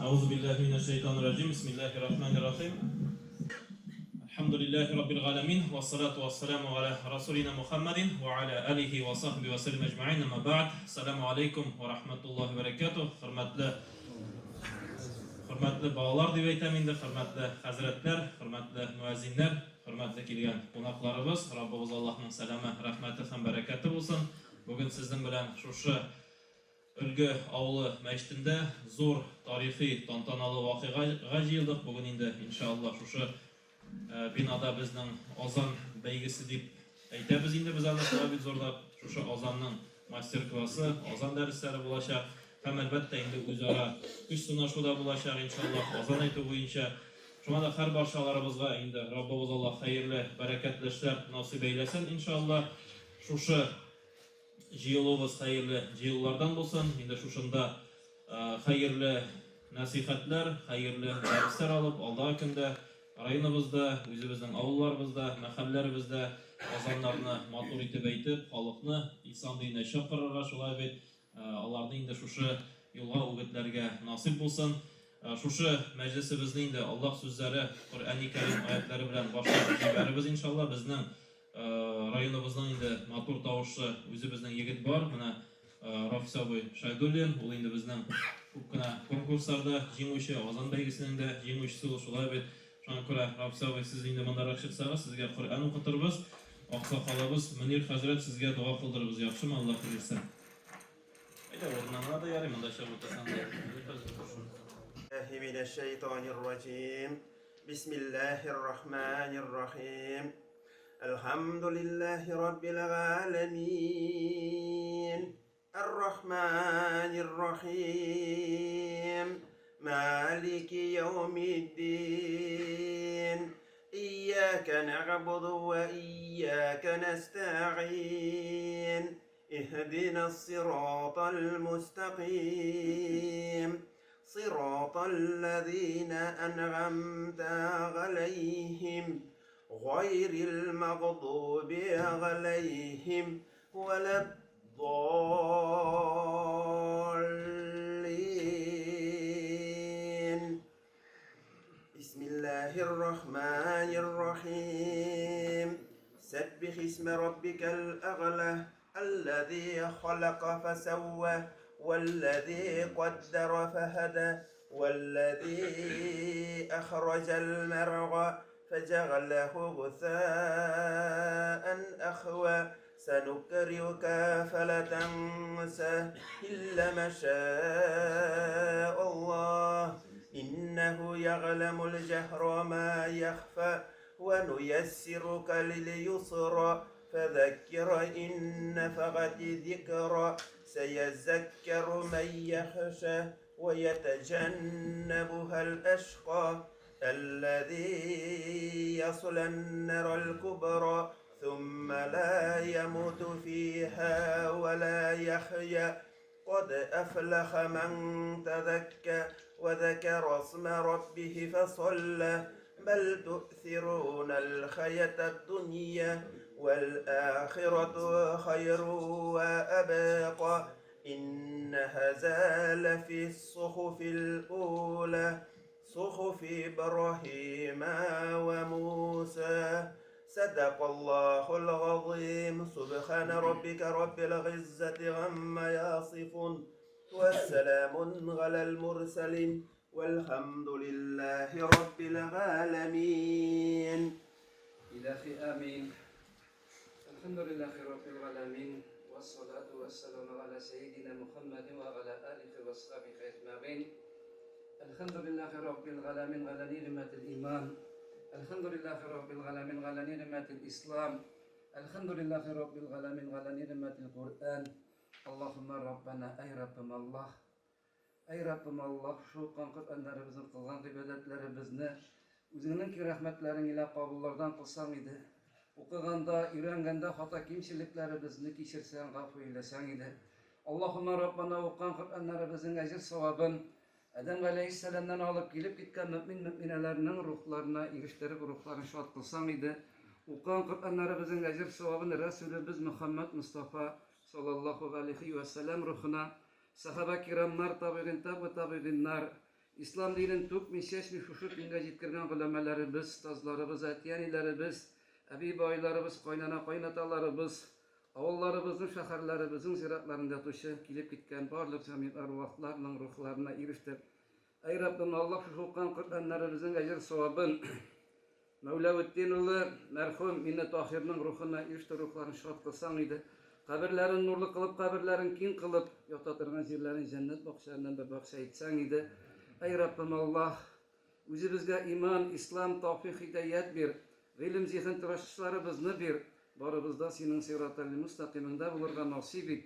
أعوذ بالله من الشيطان الرجيم. بسم الله الرحمن الرحيم. الحمد لله رب العالمين والصلاة والسلام على رسولنا محمد وعلى آله وصحبه وسلم أجمعين. أما بعد. السلام عليكم ورحمة الله وبركاته. Hürmetli bağlar diye aytamindir, hürmetli hazretler, hürmetli müezzinler, hürmetli kelgan qonaqlarimiz, Rabbimiz Allohning salami, rahmati ham barakati bo'lsin. Bugun sizning bilan shu Ulgu avli masjidida zo'r tarixiy tantanali voqeaga jiyildik. Bugun endi inshaalloh shu binoda bizning ozon baygisi deb aytamiz. Endi biz albatta zo'rlab shu ozonning master klassi, ozon darslari bo'lacak. Hem elbette indi o'zaro kuch sinashuvlar bo'lacak inshaalloh. Ozon aytuv bo'yicha shunda da har barchalarımızga indi Rabbimiz Alloh xayrli, barakatli ishlar nasib eylesin inshaalloh. Shu jiyilimiz xayrli jiyillardan bo'lsin. Endi shunda xayrli nasihatlar, xayrli darslar olib, aldığı kunda rayonimizda, o'zimizning avlullarimizda, mahallalarimizda ozonlarni motor etib aytib, xalqni inson dinine chaqirishga shulay deb Allah'ın indi şu yolga o'gitlarga nasip bo'lsin. Şu meclisimizni indi Allah sözleri, Kur'an-ı Kerim ayetleri bilen başlayıp jibarimiz inşallah. Bizning rayonimizning indi motor tavuşu o'zi bizning yigit bor. Mana Rafis aboy Shaydullin, u indi bizning ko'pgina konkurslarda jenguvchi, ozon baygisining da jenguvchisi shulay deb shunga ko'ra Rafis aboy siz indi bundaroq chiqsangiz sizga Qur'on o'qitirmiz. Oqsoqolimiz Munir Hazrat sizga duo qildiramiz. Yaxshimi? Alloh buyursin. من الشيطان الرجيم. بسم الله الرحمن الرحيم. الحمد لله رب العالمين الرحمن الرحيم مالك يوم الدين إياك نعبد وإياك نستعين اهدنا الصراط المستقيم صراط الذين أنعمت عليهم غير المغضوب عليهم ولا الضالين. بسم الله الرحمن الرحيم. سبح اسم ربك الأعلى الذي خلق فسوى والذي قدر فهدى والذي أخرج المرعى فجعله غثاء أخوى سنكرهك فلا تنسى إلا ما شاء الله إنه يعلم الجهر ما يخفى ونيسرك لليسرى فذكر إن نفعت ذكرى سيذكر من يخشى ويتجنبها الأشقى الذي يصلى النار الكبرى ثم لا يموت فيها ولا يحيا قد أفلح من تذكى وذكر اسم ربه فصلى بل تؤثرون الحياة الدنيا والآخرة خير وأبقى إن هذا لفي الصحف الأولى صحف إبراهيم وموسى صدق الله العظيم. سبحان ربك رب العزة عما يصفون والسلام على المرسلين والحمد لله رب العالمين. إلهي آمين. الحمد لله رب العالمين والصلاة والسلام على سيدنا محمد وعلى آله وصحبه أجمعين. الحمد لله رب العالمين على نعمة الإيمان. الحمد لله رب العالمين على نعمة الإسلام. الحمد لله رب العالمين على نعمة القرآن. اللهم ربنا أي ربنا الله أي ربنا الله شو قان Qur'anlarımızın qılğan ibadətlərimizni özünün rəhmətlərin ilə qabullardan qılsan idi. Oquganda, öyrəngəndə xata kimçiliklərimizni keçirsən, ғafу eyləsən idi. Allahumma Rabbana oqan Qur'anlarımızın əcr savabın Adem Aleyhisselam'dan alıp gelip gitken müminələrinin ruhlarına erişdirib ruhlarını şad qılsan idi. Oqan Qur'anlarımızın əcr savabını Resulümüz Muhammed Mustafa sallallahu aleyhi ve sellem ruhuna, sahabe kiramlar, tabi'in tabi'inlar, İslam dinin tukmi seçmi şuşu dinge jitkirgen ulemelerimiz, tazlarımız, etiyenilerimiz, ebi boylarımız, koynana koynatalarımız, avullarımızın, şehirlerimizin ziratlarında tuşu, kilip gitken barlık cemiyet arvahlarının ruhlarına iriştir. Ey Rabbim Allah şu hukukan Kur'anlarımızın ecir savabın, Mevleviddin ulu merhum Minnet Ahir'nin ruhuna iriştir, ruhlarını şart kılsan idi. Kabirlerin nurlu kılıp, kabirlerin kin kılıp, yotatırgan yerlerin cennet bakışlarından bir bakışa etsen idi. Ey Rabbim Allah, o'zi bizga iman, İslam, tavfiq, hidayet bir, ilim, zihin tirashishlarimizni bir, boribizda sening siratal mustaqimingda bo'lurga nasib et.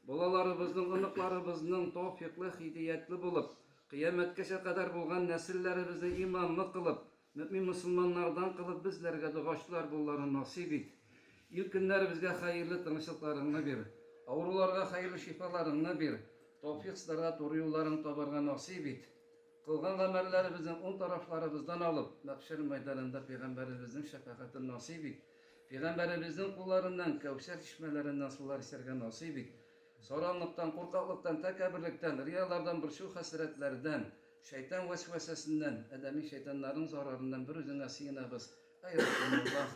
Bolalarımızın, aniqlarimizning tavfiqli, hidayetli bo'lib, qiyomatgacha qadar bo'lgan nasllarimizni imonli qilib, mümin musulmonlardan qilib bizlarga duochilar bo'lularini nasib et. İlk günler bizge hayırlı tanışıklarını bir, avrularga hayırlı şifalarını bir, tavfiqsizlarga doğru yollarını tabarga nasip et. Kılgan amellerimizin on taraflarımızdan alıp, mahşer meydanında Peygamberimizin şefaatini nasip et. Peygamberimizin kullarından, kevser çeşmelerinden sular içerge nasip et. Soranlıktan, korkaklıktan, tekabürlükten, riyalardan, burşu hasretlerden, şeytan vesvesesinden, edemi şeytanların zararından bir özüne sığınırız. Ey Resulullah,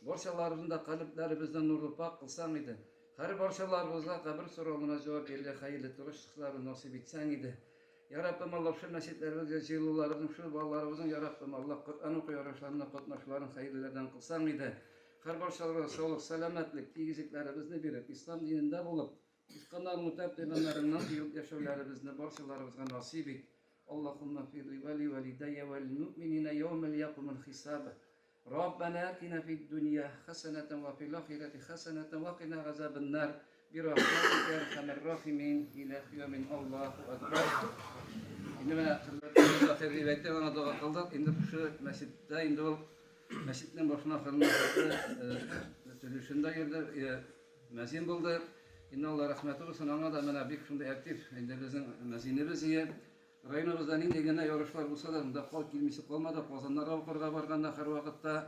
borçalarımızda kalplerimizden nurlu pak kılsan idi. Her borçalarımızda kabir soruluna cevap verirge hayırlı turuşlukları nasip etsen idi. Ya Rabbim Allah şu mescitlerimizde cihlularımızın, şu bağlarımızın Ya Rabbim Allah Kur'an okuyarışlarına kutnaşların hayırlılardan kılsan idi. Her borçalarına sağlık, selametlik, tiyizliklerimizni verip, İslam dininde bulup, İfkanlar mutabbebenlerinden yaşavlarımızını borçalarımızga nasip et. Allahümme firli veli velideyye vel müminine yevmel yakumul hisabe. ربنا آتنا في الدنيا حسنة وفي الآخرة حسنة وقنا عذاب النار برحمتك يا أرحم الراحمين إلى يوم الله أكبر. İnme ahir rivayette bana dua kıldık. İndi şu mescitte indi ol mescitten başına kılınmıştı. Tülüşünde yerde mezin buldu. İnne Allah rahmeti olsun. Ona da bana bir şunda aktif. İndi bizim mezinimiz iyi. Rayonumuzdan indegene yarışlar bulsa da da kal kilmisi kalmadı. Kazanlara okurga barganda her vakitte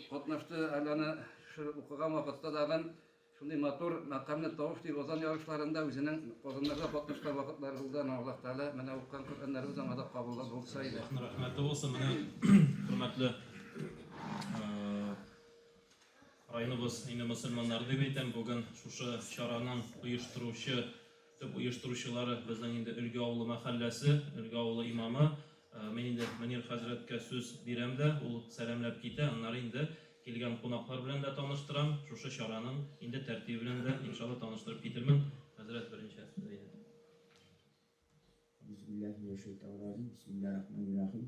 katnaştı. Alana şu okugan vakitte dağın şunday motor makamlı tavuş diye ozan yarışlarında özünün kazanlarda katnaşkan vakitler buldan Allah Teala mena okugan Kur'anlarımızdan da kabullar olsaydı. Rahmeti olsun. Hürmetli rayonumuz yine Müslümanlar deb aytam. Bugün şu şaranın uyushtiruvchilari bizning endi Ilgavli mahallasi, Ilgavli imomı men endi Munir Hazratga so'z beramda, u salomlab ketdi. Anlar endi kelgan qo'noqlar bilan da tanishtiram. Shu shoraning endi tartibi bilan da inshaalloh tanishtirib ketirman. Hazrat birinchi so'z aytadi. Bismillahirrahmanirrahim. Bismillahirrahmanirrahim.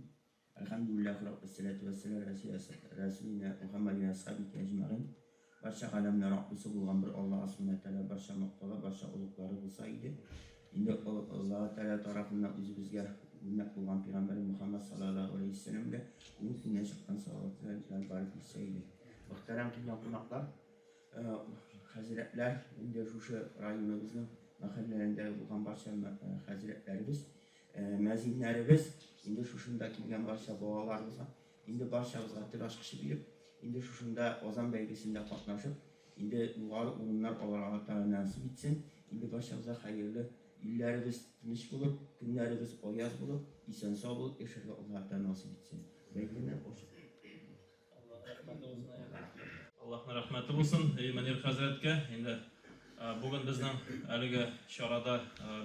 Alhamdulillah rabbil salatu vesselam ala rasulina Muhammadin ashabihi ecmaîn. Barcha alamlar Rabbisi bo'lgan bir Alloh subhanahu va taolo barcha maqtovlar, barcha ulug'lari bo'lsa edi. Endi Alloh taolo tarafidan o'zimizga minnat bo'lgan payg'ambar Muhammad sallallohu alayhi vasallamga uning kundan chiqqan savobatlar bilan barik etsa edi. Muhtaram qonaqlar, hazratlar, endi shu rayonimizning mahallalarida bo'lgan barcha hazratlarimiz, mazinlarimiz, endi shunda kelgan barcha bolalarimiz, endi barchamizga tilash qilib berib, endi shunda ozon belgisinde qatnashib, endi yuqori o'rinlar Alloh taolo nasib etsin. Endi barchamizga xayrli yillarimiz tinch bo'lib, kunlarimiz oyoz bo'lib, eson sog' bo'lib yashashga Alloh taolo nasib etsin. Allohning rahmati bo'lsin. Munir Hazratga endi bugun bizning haligi shorada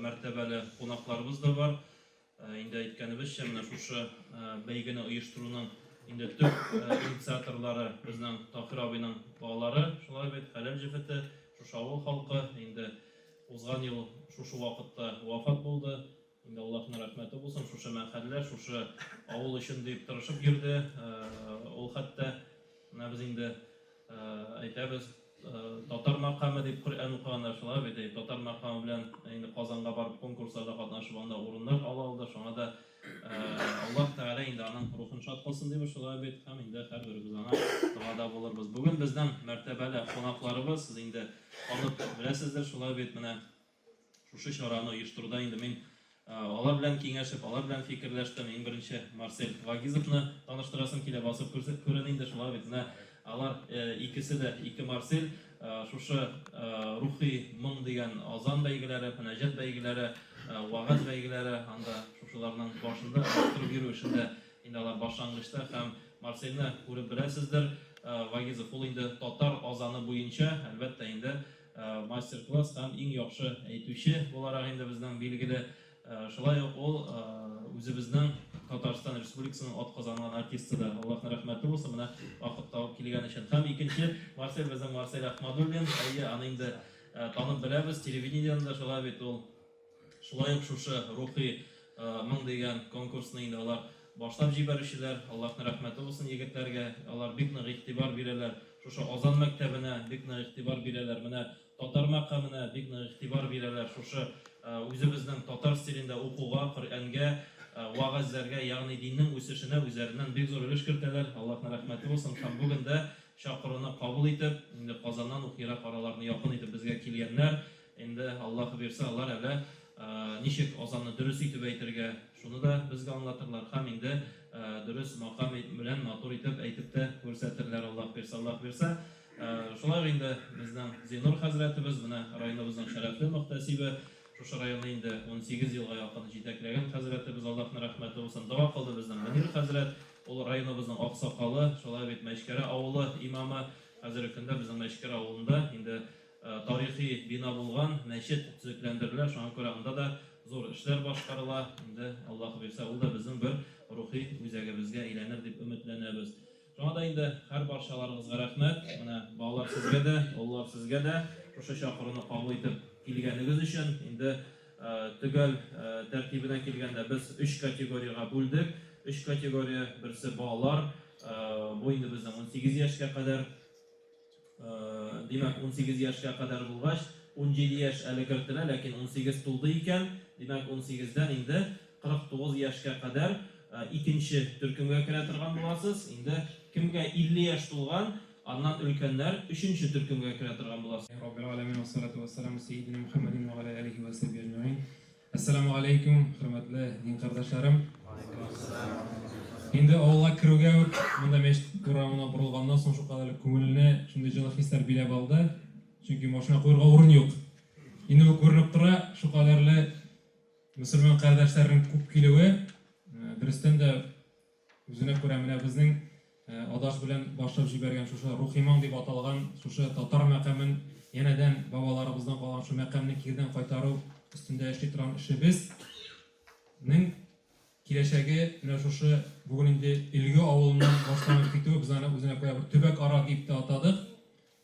martabali qo'noqlarimiz da bor. Endi aytganimizcha mana shu baygini uyushtiruvning endi tub inisiatorlari bizning Tohir abining bolalari, shulay deb halal jifati, shu shovul xalqi endi o'zgan yil shu vaqtda vafot bo'ldi. Endi Allohning rahmati bo'lsin. Shu mahallalar, shu avul uchun deb tirishib yurdi. U hatto biz endi aytamiz Tatar maqami deb Qur'on o'qiganlar shulay deb Tatar maqami bilan endi Qozonga borib konkurslarda qatnashib onda o'rinlar oldi. Shunga da Alloh taolo endi uning ruhini shod qilsin deb shulay deb ham endi har birimiz ona duoda bo'lamiz. Bugun bizdan martabali qo'noqlarimiz, siz endi olib bilasizlar, shulay deb mana shu shorani uyushtirdi. Endi men ular bilan kengashib, ular bilan fikrlashdim. Eng birinchi Marsel Vagizovni tanishtirasam kelib bosib ko'raning deb shulay deb ular ikkisi de ikki Marsel shu ruhiy mung degan azon baygilari, panajat baygilari вагаз бәйгеләре анда шушыларның башында оештырып йөрү эшендә инде алар башлангычта һәм Марсельне күреп беләсездер. Вагизов ул инде татар азаны буенча әлбәттә инде мастер-класс һәм иң яхшы әйтүче буларак инде безнең билгеле. Шулай ук ул үзебезнең Татарстан Республикасының атказанган артисты да. Аллаһның рәхмәте булсын, менә вакыт табып килгән өчен. Һәм икенче Марсель безнең Марсель Ахмадуллин, аны инде танып беләбез, телевидениедән да шулай бит ул. Шулай ук шушы рухи моң дигән конкурсны инде алар башлап җибәрүчеләр. Аллаһның рәхмәте булсын егетләргә. Алар бик нык игътибар бирәләр. Шушы Азан мәктәбенә бик нык игътибар бирәләр. Менә татар мәкамына бик нык игътибар бирәләр. Шушы үзебезнең татар стилендә укуга, Коръәнгә, вагазларга, ягъни диннең үсешенә үзләреннән бик зур өлеш кертәләр. Аллаһның рәхмәте булсын. Һәм бүген дә чакыруны кабул итеп, инде Казаннан ук ерак араларны якын итеп безгә килгәннәр. Инде Аллаһ бирсә, алар әле ничек Азанны дөрес итеп әйтергә, шуны да безгә аңлатырлар. Һәм инде дөрес макам белән матур итеп әйтеп тә күрсәтерләр. Аллаһ бирсә. Шулай инде безнең Зинур хәзрәтебез, менә районыбызның шәрәфле мөхтәсибе, шушы районны инде 18 елга якын җитәкләгән хәзрәтебез, Аллаһның рәхмәте булсын. Дуа кылды безнең Мөнир хәзрәт, ул районыбызның аксакалы, шулай бит Мәчкәрә авылы имамы. Хәзерге көндә безнең Мәчкәрә авылында инде тарихи бина булган мәчет төзекләндерелә. Шуңа күрә анда да зур эшләр башкарыла. Инде Аллаһ бирсә, ул да безнең бер рухи үзәгебезгә әйләнер дип өметләнәбез. Шуңа да инде һәр барчаларыгызга рәхмәт. Менә балалар сезгә дә, уллар сезгә дә шушы чакыруны кабул итеп килгәнегез өчен. Инде төгәл тәртибенә килгәндә без 3 категориягә бүлдек. 3 категория, берсе балалар, бу инде безнең 18 яшькә кадәр, димәк 18 яшькә кадәр булгач, 17 яшь әле кертелә, ләкин 18 тулды икән, димәк 18-дән инде 49 яшькә кадәр икенче төркемгә керә торган буласыз. Инде кемгә 50 яшь тулган, аннан өлкәннәр 3-нче төркемгә керә торган буласыз. Раббил аләмин ва салату ва саламу сәйидина Мухаммадин ва ала алихи ва сахбиhi әҗмәгыйн. Ассаламу алейкум, хөрмәтле дин кардәшләрем. Инде авылга кирүгә үк монда мәчет урамына бурылганнан соң шулкадәр күңеленә шундый җылы хисләр биләп алды. Чөнки машина куярга урын юк. Инде бу күренеп тора, шулкадәрле мөселман кардәшләрнең күп килүе, дөрестән дә үзенә күрә менә безнең адаш белән башлап җибәргән шушы рухиман дип аталган шушы татар мәкамын янәдән бабаларыбыздан калган шу мәкамны кирдән кайтару өстендә эшли торган эшебезнең киләчәге менә шушы бүген инде Илгө авылыннан башланып китүе без аны үзенә күрә бер төбәк ара дип тә атадык.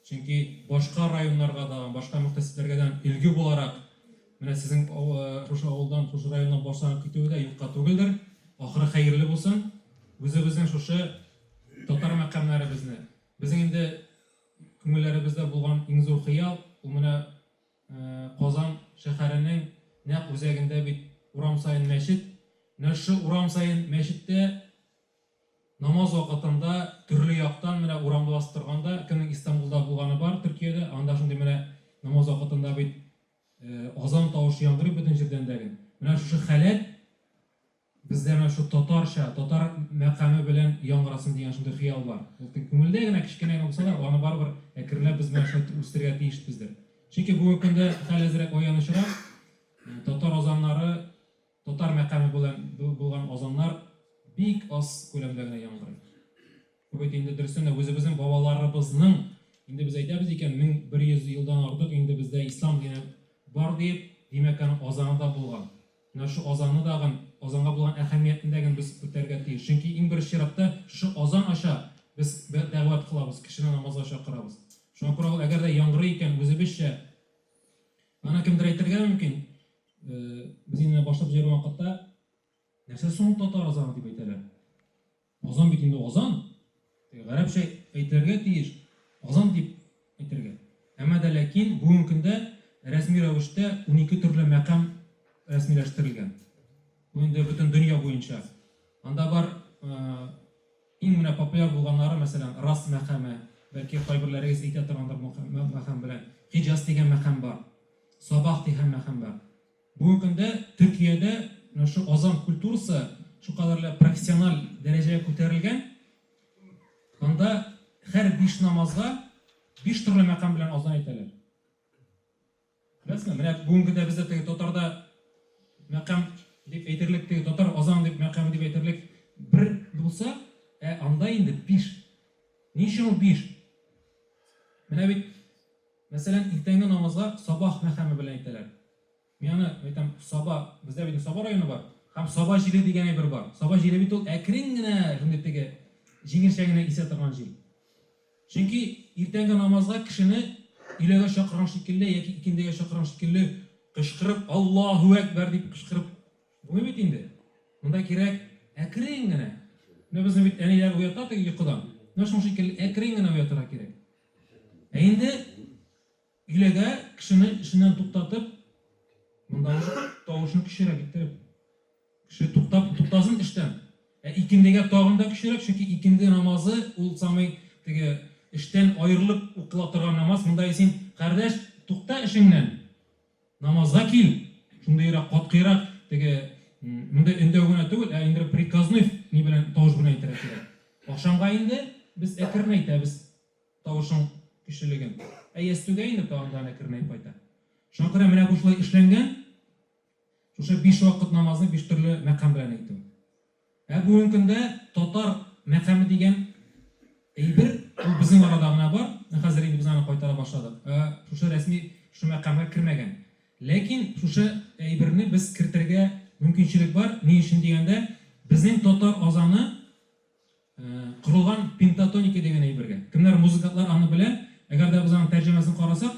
Чөнки башка районнарга да, башка мөхтәсибләргә дә Илгө буларак менә сезнең шушы авылдан, шушы районнан башланып китүе дә юкка түгелдер. Ахыры хәерле булсын. Үзебезнең шушы татар мәкамнарыбызны, безнең инде күңелләребездә булган иң зур хыял, ул менә Казан шәһәренең нәкъ үзәгендә бит урам сайын мәчет. Менә шу урам сайын мәчеттә намаз вакытында төрле яктан менә урамда басып торганда, кемнең Истанбулда булганы бар, Төркиядә, анда шундый менә намаз вакытында бит азан тавышы яңгырый бөтен җирдән дәген. Менә шушы халәт бездә менә шу татарча, татар мәкаме белән яңгырасын дигән шундый хыял бар. Ул күңелдә генә кичкенә булса да, аны барыбер әкренләп без менә шуны үстерергә тиешбездер. Чөнки бүгенге көндә хәл әзрәк аянычрак татар азаннары, татар мәкаме булган азаннар бик аз күләмдә генә яңгырый. Бу бит инде дөрестән дә үзебезнең бабаларыбызның, инде без әйтәбез икән, 1100 елдан артык инде бездә ислам дине бар дип, димәк аны азанында булган. Менә шу азанны дагы, азанга булган әһәмиятендәген без күтәргә тиеш. Чөнки иң беренче чиратта шу азан аша без дәгъват кылабыз, кешене намазга чакырабыз. Шуңа күрә ул әгәр дә яңгырый икән үзебезчә, аны кемдер әйтергә мөмкин. Без инде башлап җырлар вакытта нәрсә соң татар азаны дип әйтәләр. Азан бит инде азан. Гарәпчә әйтергә тиеш. Азан дип әйтергә. Әмма дә ләкин бүгенге көндә рәсми рәвештә 12 төрле мәкам рәсмиләштерелгән. Бу инде бөтен дөнья буенча. Анда бар иң менә популяр булганнары, мәсәлән, Рас мәкаме, бәлки кайберләрегез әйтә торгандыр мәкам белән. Хиҗаз дигән мәкам бар. Сабах дигән мәкам бар. Бүгенге көндә Төркиядә шу азан культурасы шулкадәрле профессиональ дәрәҗәгә күтәрелгән. Анда һәр 5 намазга 5 төрле мәкам белән азан әйтәләр. Беләсезме? Менә бүгенге дә бездә татарда мәкам дип әйтерлек, теге татар азан дип мәкам дип әйтерлек бер булса, анда инде 5. Ни өчен ул 5? Менә бит мәсәлән, иртәнге намазга сабах мәкаме белән әйтәләр. Мен әйтәм, саба, бездә бит саба районы бар. Һәм саба җиле дигән әйбер бар. Саба җиле бит ул әкрен генә, шундый теге җиңелчә генә исә торган җил. Чөнки иртәнге намазга кешене иләгә чакырган шикелле яки икендегә чакырган шикелле кычкырып Аллаһу әкбәр дип кычкырып булмый бит инде. Монда кирәк әкрен генә. Менә безне бит әниләр уята теге йокыдан. Менә шуның шикелле әкрен генә уятырга кирәк. Инде иләгә кешене эшеннән туктатып, монда тавышны көчерәк иттереп, кеше туктасын эштән. Икендегә тагын да көчерәк, чөнки икенде намазы ул самый теге эштән аерылып укыла торган намаз. Монда син, кардәш, тукта эшеңнән. Намазга кил. Шундыйрак каткыйрак теге монда өндәү генә түгел, инде приказной ни белән тавыш белән әйтергә кирәк. Акшамга инде без әкрен әйтәбез тавышның көчлелеген. Ястүгә инде тагын да әкрен әйтеп кайта. Шуңа күрә менә бу шулай эшләнгән. Шушы 5 вакыт намазны 5 төрле мәкам белән әйтү. Бүгенге көндә татар мәкаме дигән әйбер ул безнең арада гына бар. Хәзер инде без аны кайтара башладык. Шушы рәсми шу мәкамга кирмәгән. Ләкин шушы әйберне без кертергә мөмкинчелек бар. Ни өчен дигәндә, безнең татар азаны корылган пентатоника дигән әйбергә. Кемнәр музыкантлар аны белә? Әгәр дә без аның тәрҗемәсен карасак,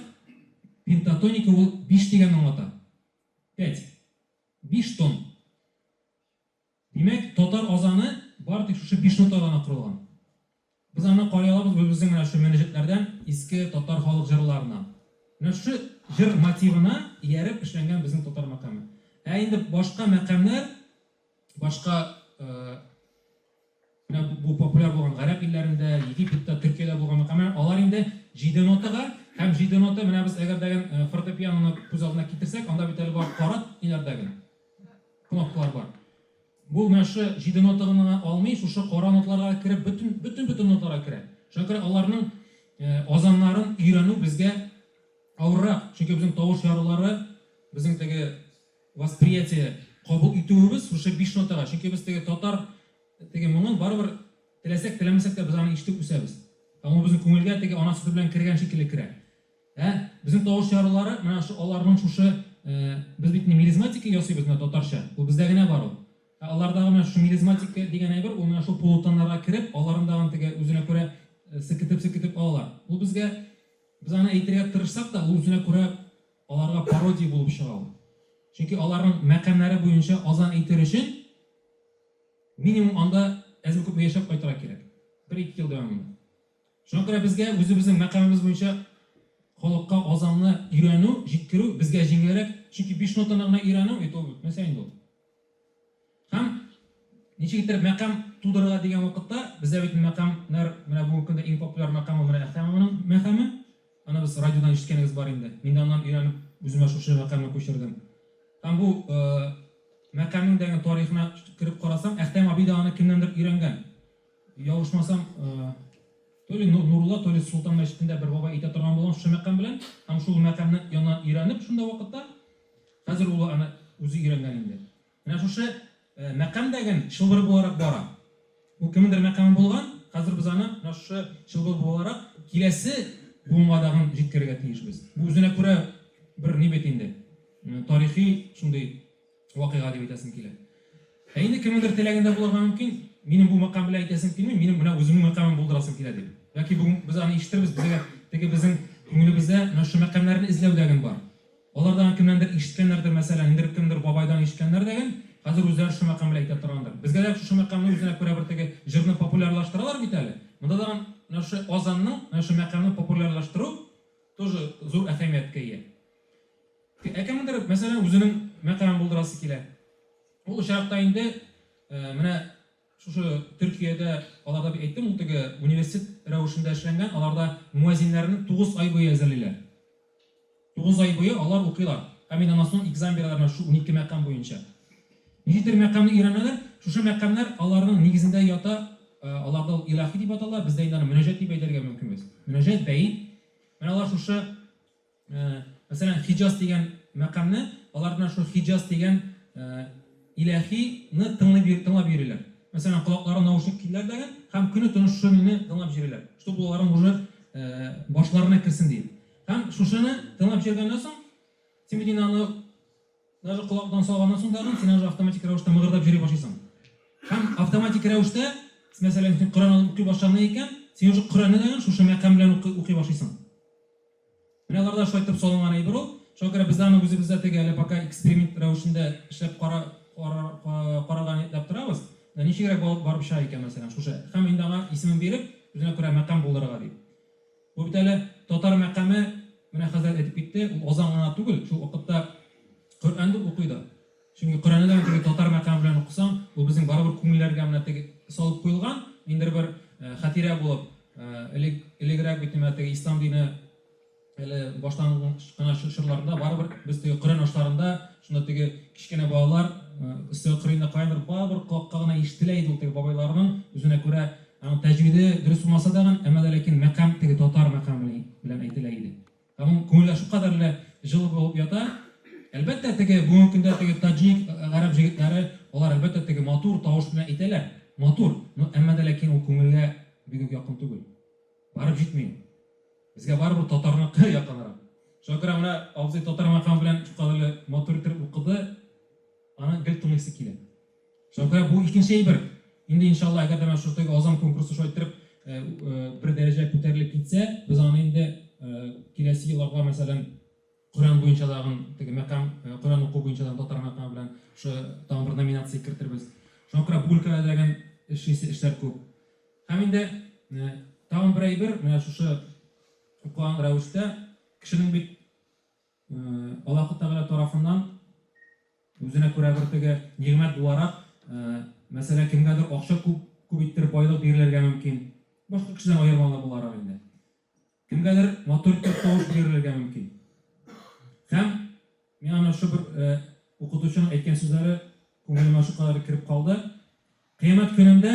пентатоника ул 5 дигән аңлата. 5 тон. Димәк, татар азаны бар тик шушы 5 нотадан корылган. Без аны карый алабыз безнең менә шу мәнҗетләрдән иске татар халык җырларына. Менә шу җыр мотивына ияреп эшләнгән безнең татар мәкаме. Инде башка мәкамнар, башка бу популяр булган гарәп илләрендә, Египетта, Төркиядә булган мәкамнар, алар инде 7 нотага һәм 7 нота менә без әгәр дәгән фортепианоны күз алдына китерсәк, анда бит әле бар карат иләрдәге кнопкалар бар. Бу менә шу 7 нотаны алмый, шушы кара ноталарга кирип бүтән ноталарга керә. Шуңа күрә аларның азаннарын өйрәнү безгә авыррак. Чөнки безнең тавыш ярулары, безнең теге восприятие кабул итүебез шушы 5 нотага. Чөнки без теге татар теге моңын барыбер теләсәк, теләмәсәк тә без аны ишетеп үсәбез. Һәм безнең күңелгә теге ана сөте белән кергән шикелле керә. Безнең тавыш ярулары, менә шу аларның шушы без бит мелизматика ясыйбыз менә татарча. Ул бездә генә бар ул. Алардагы менә шу мелизматика дигән әйбер, ул менә шу полутоннарга кирип, аларындагы теге үзенә күрә сикетеп алалар. Ул безгә без аны әйтергә тырышсак та, ул үзенә күрә аларга пародия булып чыга ул. Чөнки аларның мәкамнары буенча азан әйтер өчен минимум анда әзер күп яшәп кайтырга кирәк. 1-2 ел дәвамында. Шуңа күрә безгә үзебезнең мәкамыбыз буенча халыкка азанны өйрәнү, җиткерү безгә җиңелрәк. Чөнки 5 нотаны гына өйрәнү бетмәсә инде ул. Һәм ничек итеп мәкам тудырырга дигән вакытта бездә бит мәкамнар, менә бүгенге көндә иң популяр мәкамы менә Әхтәмовның мәкаме. Аны без радиодан ишеткәнегез бар инде. Мин аннан өйрәнеп үземә шушы мәкамны күчердем. Һәм бу мәкамның дигән тарихына кирип карасам, Әхтәм абый да аны кемнәндер өйрәнгән. Явышмасам, Толи Нурулла, Толи Султан мәчетендә бер бабай әйтә торган булган шушы мәкам белән, һәм шул мәкамны янына өйрәнеп шунда вакытта хәзер ул аны үзе өйрәнгән инде. Менә шушы мәкам дигән шылбыр буларак бара. Ул кемдер мәкамы булган, хәзер без аны шушы шылбыр буларак киләсе буынга дагы җиткерергә тиешбез. Бу үзенә күрә бер ни бит инде. Тарихи шундый вакыйга дип әйтәсем килә. Инде кемдер теләгәндә булырга мөмкин, минем бу мәкам белән әйтәсем килми, минем менә үземнең мәкамым булдырасым килә дип. Яки бүген без аны ишеттербез, безгә теге безнең күңелебездә шушы мәкамнарны эзләү дигән бар. Алардан кемнәндер ишеткәннәрдер, мәсәлән, инде кемдер бабайдан ишеткәннәр дигән, хәзер үзләре шушы мәкам белән әйтә торгандар. Безгә дә шушы мәкамны үзенә күрә бер теге җырны популярлаштыралар бит әле. Монда да шушы азанның, шушы мәкамны популярлаштыру тоже зур әһәмияткә ия. Кемдер мәсәлән үзенең мәкамын булдырасы килә. Ул шартта инде менә шушы Төркиядә аларда бик әйттем, ул теге университет рәвешендә эшләнгән, аларда муазиннәрне 9 ай буе әзерлиләр. 9 ай буе алар укыйлар. Һәм инде соң экзамен бирәләр шу 12 мәкам буенча. Ничектер мәкамны өйрәнәләр, шушы мәкамнар аларның нигезендә ята, аларда илаһи дип аталар, бездә инде мөнәҗәт дип әйтергә мөмкинбез. Мөнәҗәт бәйт. Менә алар шушы мәсәлән Хиҗаз дигән мәкамны, алардан шу Хиҗаз дигән илахины тыңлап йөриләр. Мәсәлән, колаклары наушник киләр дигән һәм көне төн шуны тыңлап йөриләр. Чтобы уларның уже башларына керсен дип. Һәм шушыны тыңлап йөргәннән соң син бит аны даже колактан салганнан соң дагы син уже автоматик рәвештә мыгырдап йөри башлыйсың. Һәм автоматик рәвештә мәсәлән син Коръәнне укый башлаган икән, син уже Коръәнне дагы шушы мәкам белән укый башлыйсың. Менә аларда шулай итеп салынган әйбер ул. Шуңа күрә без аны үзебездә теге әле пока эксперимент рәвешендә эшләп караган дип торабыз. Ничегрәк барып чыга икән мәсәлән шушы. Һәм инде аңа исемен биреп, үзенә күрә мәкам булдырырга дип. Бу бит әле татар мәкаме менә хәзер әйтеп китте, ул азан гына түгел, шул вакытта Коръәнне укыйды. Чөнки Коръәнне дә теге татар мәкаме белән укысаң, ул безнең барыбер күңелләргә менә теге салып куелган, инде бер хатирә булып, элегрәк бит менә теге ислам дине әле башланган шырларында барыбер без теге Коръән ашларында шунда теге кичкенә балалар өстәл кырыйында кайнар барыбер колакка гына ишетелә иде ул теге бабайларның үзенә күрә аның тәҗвиде дөрес булмаса да әмма ләкин мәкам теге татар мәкаме белән әйтелә иде. Һәм күңелгә шу кадәрле җылы булып ята. Әлбәттә теге бүгенге көндә теге таҗик, гарәп җегетләре алар әлбәттә теге матур тавыш белән әйтәләр. Матур, но әмма ләкин ул күңелгә бик якын түгел. Барып җитми. Безгә барыбер татарныкы якынрак. Шуңа күрә менә абзый татар мәкам белән шу кадәрле матур итеп укыды. Аны гел тыңлыйсы килә. Шуңа күрә бу икенче әйбер. Инде иншалла әгәр дә шу теге азан конкурсы шулай итеп бер дәрәҗә күтәрелеп китсә, без аны инде киләсе елларга мәсәлән Коръән буенча дагы теге мәкам, Коръән уку буенча да татар мәкаме белән шу тагын бер номинация керттербез. Шуңа күрә бу өлкәдә дигән эшләр күп. Һәм инде тагын бер әйбер, менә шушы укыган рәвештә кешенең бит Аллаһ Тәгалә тарафыннан үзенә күрә бер теге нигъмәт буларак, мәсәлән, кемгәдер акча күп иттереп байлык бирелергә мөмкин. Башка кешедән аермалы буларак инде. Кемгәдер матур итеп тавыш бирелергә мөмкин. Һәм мен аны шу бер укытучының әйткән сүзләре күңелемә шу кадәр кирип калды. Кыямәт көнендә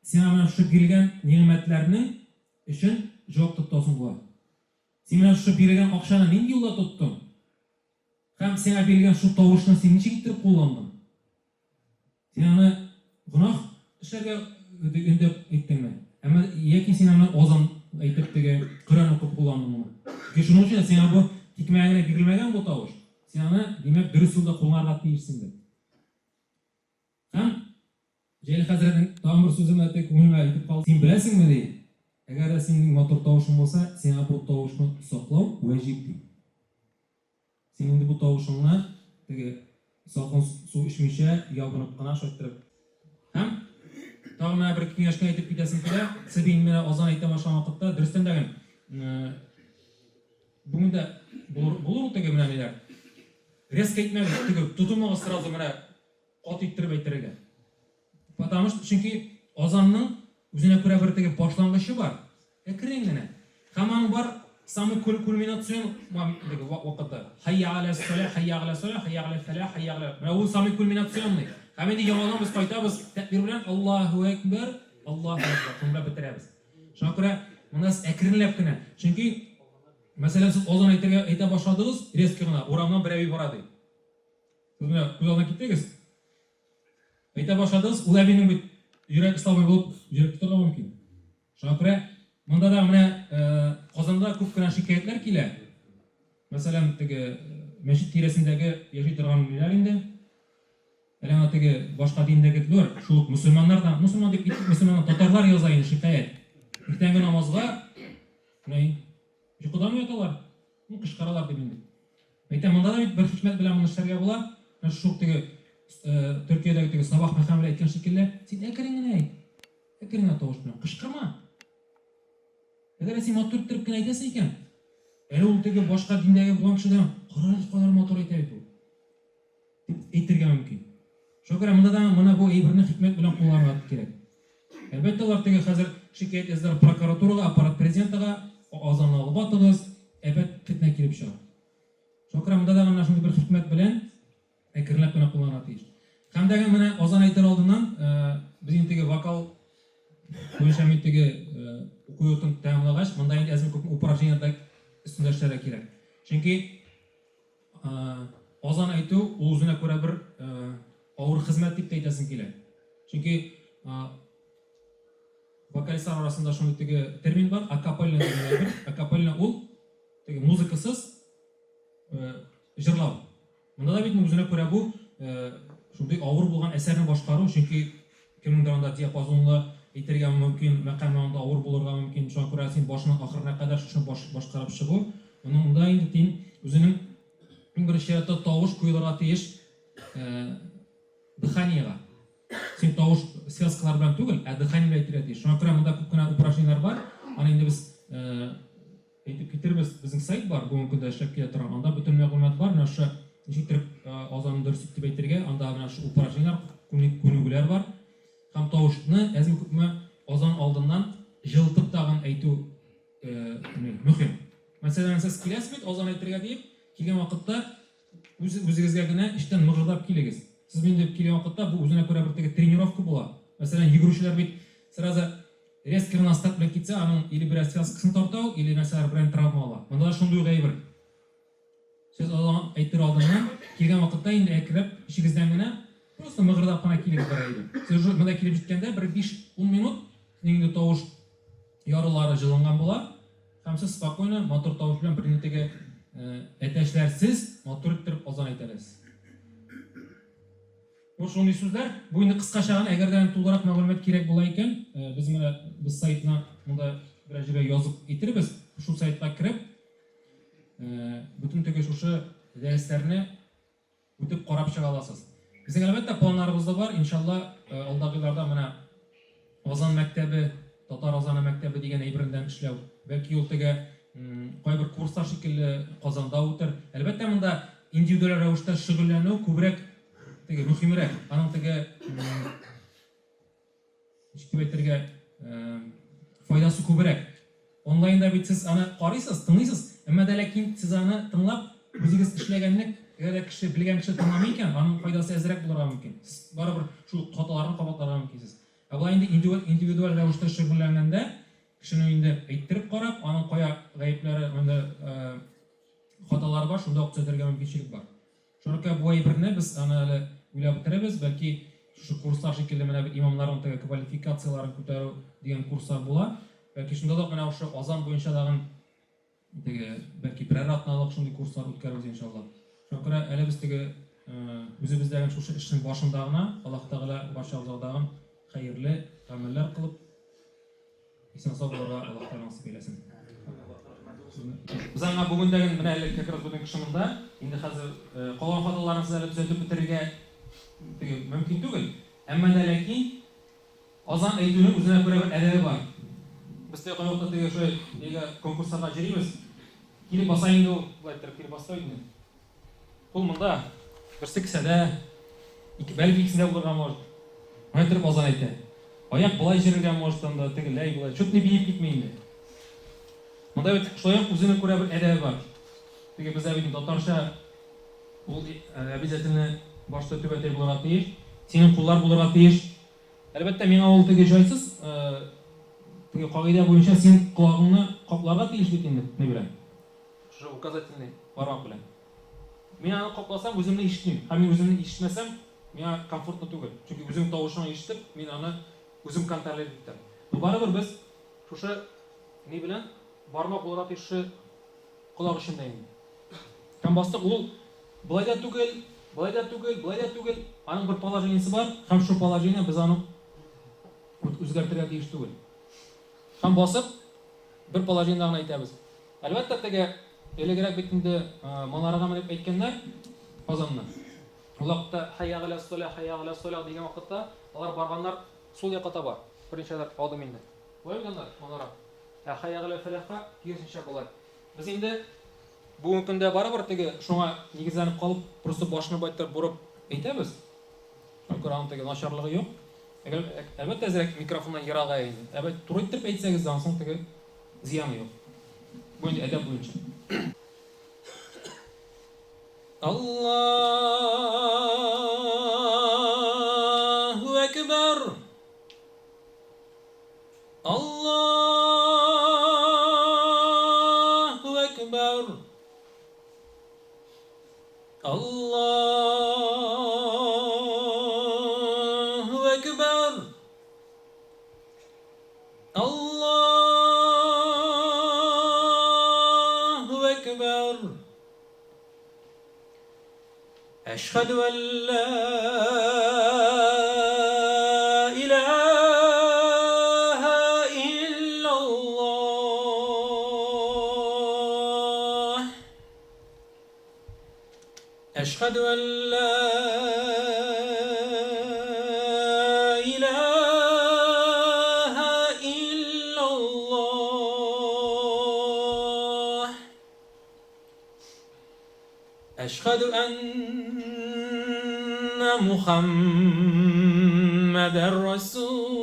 сиңа менә шу бирелгән нигъмәтләрнең өчен җавап тотасың була. Син менә шу бирелгән акчаны нинди юлда тоттың? Һәм сиңа бирелгән шу тавышны син ничек итеп кулландың? Син аны гынах эшләргә өндәп әйттеңме? Әмма яки син аны азан әйтеп теге Коръән укып кулландыңмы? Шуның өчен сиңа бу тикмәгенә бирелмәгән бу тавыш. Син аны димәк дөрес юлда кулланырга тиешсеңдер. Һәм Җәлил хәзрәтнең тагын бер сүзен әйтеп күңелемә әйтеп калды. Син беләсеңме ди? Әгәр синең матур тавышың булса, сиңа бу тавышны саклау ваҗиб ди. Син инде бу тавышыңны теге салкын су эчмичә ябынып кына шайтырып. Һәм тагын менә бер киңәшкә әйтеп китәсем килә. Сәбин менә азан әйтә башлаган вакытта дөрестән дәгән бүгін дә булыр теге менә ниләр. Резко әйтмәгез, теге тотымыгыз сразу менә кат иттереп әйтергә. Потому что чөнки азанның үзенә күрә бер теге башлангычы бар. Әкрен генә. Һәм аның бар самый кульминацион теге вакыты. Хайя аля салах, хайя аля салах, хайя аля фалах, хайя аля. Менә ул самый кульминационный. Һәм инде яңадан без кайтабыз, тәкбир белән Аллаһу акбар, Аллаһу акбар. Шуңда бетерәбез. Шуңа күрә монда әкренләп кенә. Чөнки мәсәлән, сез азан әйтә башладыгыз, резко гына урамнан берәү бара ди. Сез менә күз алдына киттегез. Әйтә башладыгыз, ул әбинең бит йөрәк слабый булып, йөрәк тотырга мөмкин. Шуңа күрә монда да менә Казанда күп кенә шикаятьләр килә. Мәсәлән, теге мәчет тирәсендәге яши торган милләр инде. Әле теге башка диндәгеләр, шул мусульманнардан, мусульман дип әйтик, мусульман татарлар яза инде шикаят. Иртәнге намазга йокыдан яталар, кычкыралар дип инде. Әйтәм, монда да бер хикмәт белән моны эшләргә була. Шул теге Төркиядәге теге сабах мәхәммәле әйткән шикелле, син әкрен генә әйт. Әкрен генә тавыш белән кычкырма. Әгәр син матур итеп кенә әйтәсең икән, әле ул теге башка диндәге булган кешедән карагыз кадәр матур әйтә бит ул. Дип әйтергә мөмкин. Шуңа күрә монда да моны бу әйберне хикмәт белән кулланырга кирәк. Әлбәттә, алар теге хәзер шикаят эзләр прокуратурага, аппарат президентыга азан алып атыгыз, әбәт фитнә килеп чыга. Шуңа күрә монда да менә шундый бер хикмәт белән әкренләп кенә кулланырга тиеш. Һәм дәгән менә азан әйтер алдыннан безнең теге вокал буенча мин теге уку йортын тәмамлагач, монда инде әзер күп упражнениялар өстендә эшләргә кирәк. Чөнки азан әйтү ул үзенә күрә бер авыр хезмәт дип әйтәсем килә. Чөнки вокалистлар арасында шундый теге термин бар, акапельна дигән бер. Акапельна ул теге музыкасыз җырлау. Монда да бит үзенә күрә бу шундый авыр булган әсәрне башкару, чөнки кемнеңдер анда диапазонлы әйтергә мөмкин, мәкамында авыр булырга мөмкин. Шуңа күрә син башның ахырына кадәр шуны башкарып чыгу. Монда инде тин үзенең иң беренче чиратта тавыш куелырга тиеш дыханиягә. Син тавыш связкалар белән түгел, дыхание белән әйтергә тиеш. Шуңа күрә монда күп кенә упражнениялар бар. Аны инде без әйтеп китербез. Безнең сайт бар, бүгенге көндә эшләп килә торган. Анда бөтен мәгълүмат бар. Менә шу ничектер азан дөрес итеп әйтергә, анда менә шу упражнениялар, күнегүләр бар. Һәм тавышны әзме күпме азан алдыннан җылтып тагын әйтү мөһим. Мәсәлән, сез киләсез бит азан әйтергә дип, килгән вакытта үзегезгә генә иштән мыгырдап килегез. Сез инде килгән вакытта бу үзенә күрә бер теге тренировка була. Мәсәлән, йөгерүчеләр бит сразу резко гына старт белән китсә, аның или бераз связкасын тарта, или нәрсәләр белән травма ала. Монда да шундый гайбер. Сез азан әйтер алдыннан килгән вакытта инде әкрәп ишегездән генә просто мыгырдап кына килегез бара иде. Сез монда килеп җиткәндә бер 5-10 минут инде тавыш ярылары җылынган була. Һәм сез спокойно мотор тавыш белән бер минуттагы әтәшләрсез мотор итеп азан әйтәләсез. Бу шундый сүзләр. Бу инде кыскача гына, әгәрдән тулырак мәгълүмат кирәк була икән, без сайтына монда бераз җиргә язып итәрбез. Шу сайтка кирип, бүтән теге шушы дәресләрне үтеп карап чыга аласыз. Безнең әлбәттә планнарыбыз да бар. Иншалла, алдагы елларда менә Азан мәктәбе, татар азаны мәктәбе дигән әйбердән эшләү. Бәлки ул теге кайбер курслар шикелле Казанда үтер. Әлбәттә монда индивидуаль рәвештә шөгыльләнү күбрәк теге мөһимрәк. Аның теге ничек әйтергә файдасы күбрәк. Онлайнда бит сез аны карыйсыз, тыңлыйсыз, әмма дә ләкин сез аны тыңлап, үзегез эшләгәнне әгәр кеше белгән кеше тыңламый икән, аның файдасы әзрәк булырга мөмкин. Сез барыбер шул хаталарын кабатларга мөмкинсез. Алай инде индивидуаль рәвештә шөгыльләнгәндә кешене инде әйттереп карап, аның кая гаепләре, анда хаталары бар, шунда ук төзәтергә мөмкинчелек бар. Шуңа бу әйберне без аны әле уйлап бетерәбез, бәлки шу курслар шикелле менә имамнарның теге квалификацияларын күтәрү дигән курслар була. Бәлки шунда да менә ошо азан буенча дагы теге бәлки берәр атналык шундый курслар үткәрәбез иншалла. Шуңа күрә әле без теге үзебездәге шушы эшнең башында гына Аллаһ Тәгалә барчабызга хәерле гамәлләр кылып исән-сау булырга Аллаһ Тәгалә насыйп әйләсен. Без аңа бүгендәге менә әле как раз бүтән кышымында инде хәзер калган хаталарны әле төзәтеп бетерергә мөмкин түгел. Әмма дә ләкин азан әйтүнең үзенә күрә бер әдәбе бар. Без тә кайвакытта теге шулай нигә конкурсларга җыйбыз. Килеп баса инде ул, булай торып килеп баса инде. Ул монда берсе кисәдә, бәлки икесендә булырга может. Аны торып азан әйтә. Аяк булай җиргә может анда тегеләй булай. Чүп ни биеп китмәй инде. Монда бит шулай үзенә күрә бер әдәбе бар. Теге бездә бит татарча ул обязательно башта төбәтер булырга тиеш, синең куллар булырга тиеш. Әлбәттә миңа ул теге җайсыз, теге кагыйдә буенча син колагыңны капларга тиеш бит инде, ни белән. Шу указательный бармак белән. Мин аны капласам үземне ишетмим. Һәм мин үземне ишетмәсәм, миңа комфортно түгел. Чөнки үзем тавышын ишетеп, мин аны үзем контроль итәм. Барыбер без шушы ни белән бармак булырга тиеш колак эчендә инде. Һәм бастык ул булай да түгел, булай да түгел, аның бер положениесе бар, һәм шу положение без аны үзгәртергә тиеш түгел. Һәм басып бер положениене гына әйтәбез. Әлбәттә теге элегрәк бит инде манарага менеп әйткәннәр Казанны. Ул вакытта хайя галя соля дигән вакытта алар барганнар сул якка таба. Беренчеләр алдым инде. Булай дигәннәр манара. Хайя галя фәләхка киресенчә булай. Без инде бүгенге көндә барыбер теге шуңа нигезләнеп калып, просто башны байтып бурып әйтәбез. Шуңа теге начарлыгы юк. Әлбәттә әзрәк микрофоннан ерага инде. Әлбәттә туры итеп әйтсәгез дан соң теге зыяны юк. Бу инде әдәп буенча. Аллаһу әкбәр. Аллаһу әкбәр. Allahu Ekber. Allahu Ekber. Eşhedü en la ilahe illallah. Eşhedü en la ilahe illallah. Eşhedü enne Muhammeden Resulullah.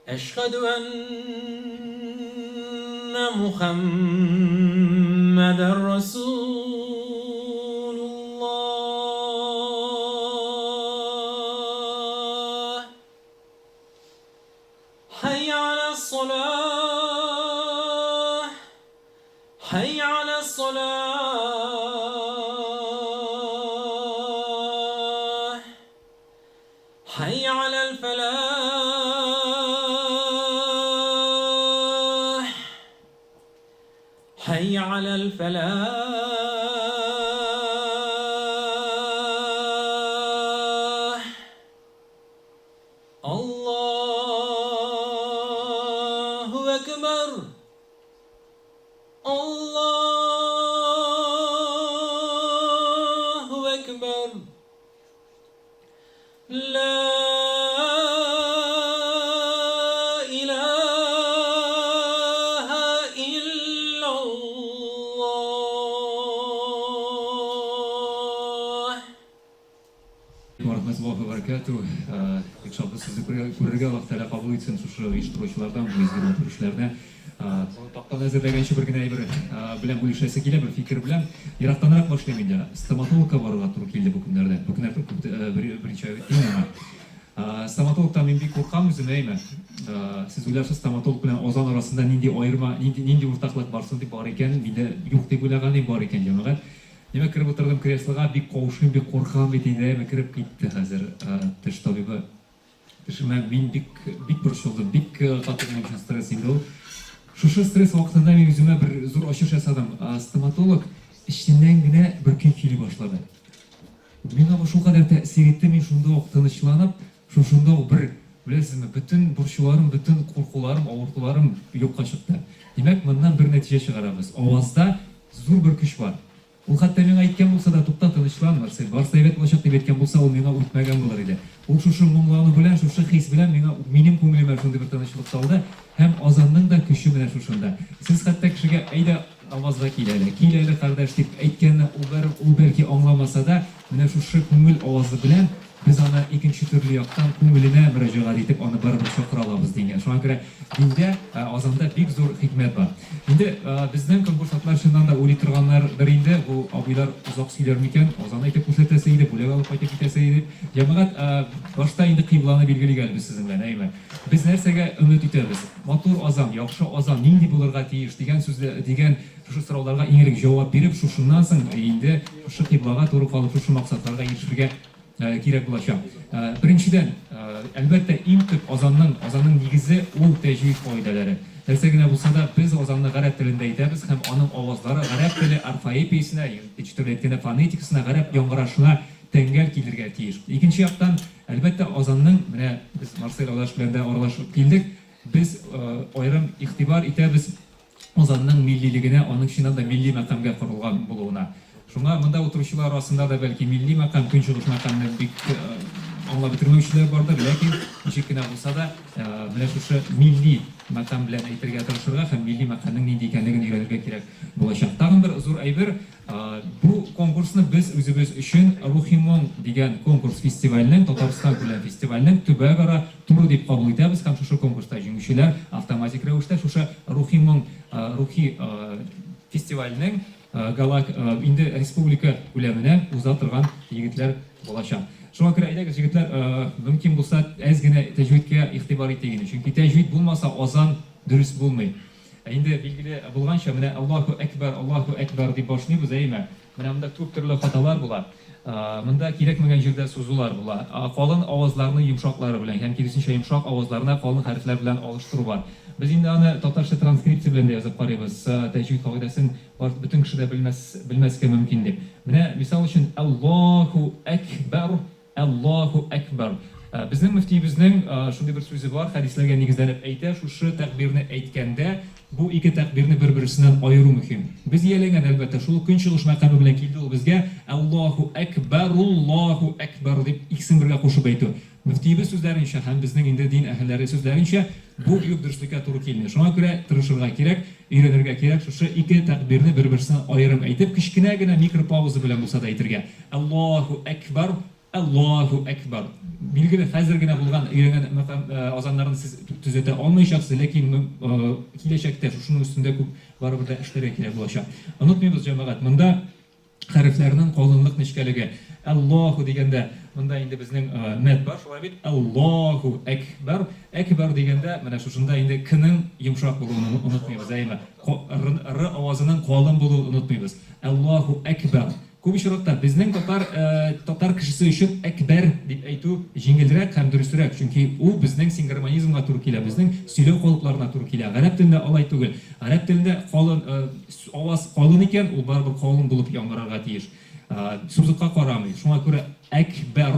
Eşhedü enne Muhammeden Resulullah. Hayy alassalah. Hayy alassalah. Hayy alel felah. Hayy alel felah. Allahu Ekber. Allahu Ekber. La ilahe illallah. Warahmatullahi wabarakatuh. İnşallah sizi көрерге Аллах Тағала қабыл етсін шушы оештырушылардан, өздерін өтірушілеріне. Тақтан әзірлегенше бір генә бір белән бүлешәсе килә, бір фикер белән ерактанырақ башлыйм инде. Стоматологка барырга туры килде бу көннәрдә. Бу көннәрдә беренче әйтәм. Стоматологтан мин бик куркам үзем әйме. Сез уйларсыз стоматолог белән озан арасында нинди аерма, нинди уртаклык барсын дип бар икән, миндә юк дип уйлаганым бар икән җәмәгать. Нимә киреп утырдым креслога, бик каушыйм, бик куркам бит инде, киреп китте хәзер теш табибы. Тешемә мин бик борчылдым, бик катырмый стресс инде ул. Шушы стресс вакытында мин үземә бер зур ачыш ясадым. Стоматолог эчтән генә бер көн килеп башлады. Миңа бу шулкадәр тәэсир итте, мин шунда ук тынычланып, шушында ук бер беләсезме, бүтән борчуларым, бүтән куркуларым, авыртуларым юкка чыкты. Димәк, моннан бер нәтиҗә чыгарабыз. Авазда зур бер көч бар. Ул хәтта миңа әйткән булса да, тукта, тынычлан, Марсель, барысы әйбәт булачак дип әйткән булса, ул миңа үтмәгән булыр иде. Ул шушы моңлану белән, шушы хис белән минем күңелемә шундый бер тынычлык салды, һәм азанның да көче менә шушында. Сез хәтта кешегә әйдә авазга кил әле кардәш дип әйткәнне ул бәлки аңламаса да, менә шушы күңел авазы белән biz аны икенче төрле яктан күңеленә мөрәҗәгать итеп аны барыбер чакыра алабыз дигән. Шуңа күрә диндә, азанда бик зур хикмәт бар. Инде безнең конкурсантлар чыннан да уйлый торганнардыр инде, бу абыйлар озак сөйләр микән, азан әйтеп күрсәтәсе иде, бүләк алып кайтып китәсе иде. Җәмәгать башта инде кыйбланы билгелегәнбез сезнең белән, әйме. Без нәрсәгә өмет итәбез? Матур азан, яхшы азан нинди булырга тиеш дигән сүзле дигән шушы сорауларга иңрек җавап биреп, шушыннан соң инде шушы кыйблага туры калып, шушы максатларга ирешергә кирәк булачак. Беренчедән, әлбәттә иң төп азанның нигезе ул тәҗвид кагыйдәләре. Нәрсә генә булса да без азанны гарәп телендә әйтәбез һәм аның авазлары гарәп теле орфоэпиясенә, ягъни фонетикасына, гарәп яңгырашына тәңгәл килергә тиеш. Икенче яктан, әлбәттә азанның, менә без Марсель Алаш белән дә аралашып килдек, без аерым игътибар итәбез азанның миллилегенә, аның чыннан да милли мәкамгә корылган булуына. Шуңа монда утыручылар арасында да бәлки милли мәкам, көнчыгыш мәкамны бик аңлап бетермәүчеләр бардыр, ләкин ничек кенә булса да, менә шушы милли мәкам белән әйтергә тырышырга һәм милли мәкамның нинди икәнлеген өйрәнергә кирәк булачак. Тагын бер зур әйбер, бу конкурсны без үзебез өчен Рухимон дигән конкурс фестиваленең, Татарстан күләм фестиваленең төбәк-ара туры дип кабул итәбез һәм шушы конкурста җиңүчеләр автоматик рәвештә шушы Рухимон фестиваленең инде республика күләменә уза торган егетләр булачак. Шуңа күрә әйдәгез егетләр, мөмкин булса әз генә тәҗвидкә игътибар итегез. Чөнки тәҗвид булмаса азан дөрес булмый. Инде билгеле булганча менә Аллаху Акбар дип башлыйбыз, әйме? Менә монда күп төрле хаталар була. Монда кирәкмәгән җирдә сузулар була. Калын авазларны йомшаклары белән һәм киресенчә йомшак авазларны калын хәрефләр белән алыштыру бар. Без инде аны татарча транскрипция белән язып карыйбыз. Тәҗвид кагыйдәсен бөтен кеше дә белмәскә мөмкин дип. Менә мисал өчен Аллаху Акбар. Безнең мөфтиебезнең шундый бер сүзе бар, хәдисләргә нигезләнеп әйтә, шушы тәкбирне әйткәндә бу ике тәкбирне бер-берсеннән аеру мөһим. Без ияләгән әлбәттә шул көнчыгыш мәкаме белән килде ул безгә Аллаху Акбар дип икесен бергә кушып әйтү. Мөфтиебез сүзләренчә һәм безнең инде дин әһелләре сүзләренчә бу бик дөреслеккә туры килми. Шуңа күрә тырышырга кирәк, өйрәнергә кирәк, шушы ике тәкбирне бер-берсеннән аерым әйтеп, кичкенә генә микропауза белән булса да әйтергә. Аллаху Акбар. Билгеле хәзер генә булган өйрәнгән азаннарны сез төзәтә алмаячаксыз, ләкин киләчәктә шуның үстендә күп барыбер да эшләргә кирәк булачак. Онытмыйбыз, җәмәгать, монда хәрефләрнең калынлык нечкәлеге. Аллаху дигәндә монда инде безнең мәд бар, шулай бит. Аллаху Акбар дигәндә менә шушында инде кының йомшак булуын онытмыйбыз, әйме? Р авазының калын булуын онытмыйбыз. Аллаху Акбар. Күп очракта безнең татар кешесе өчен Акбар дип әйтү җиңелрәк һәм дөресрәк, чөнки ул безнең синхронизмга туры килә, безнең сөйләү калыпларына туры килә. Гарәп телендә алай түгел. Гарәп телендә калын аваз калын икән, ул барыбер калын булып яңгырарга тиеш. Сузыкка карамый. Шуңа күрә Акбар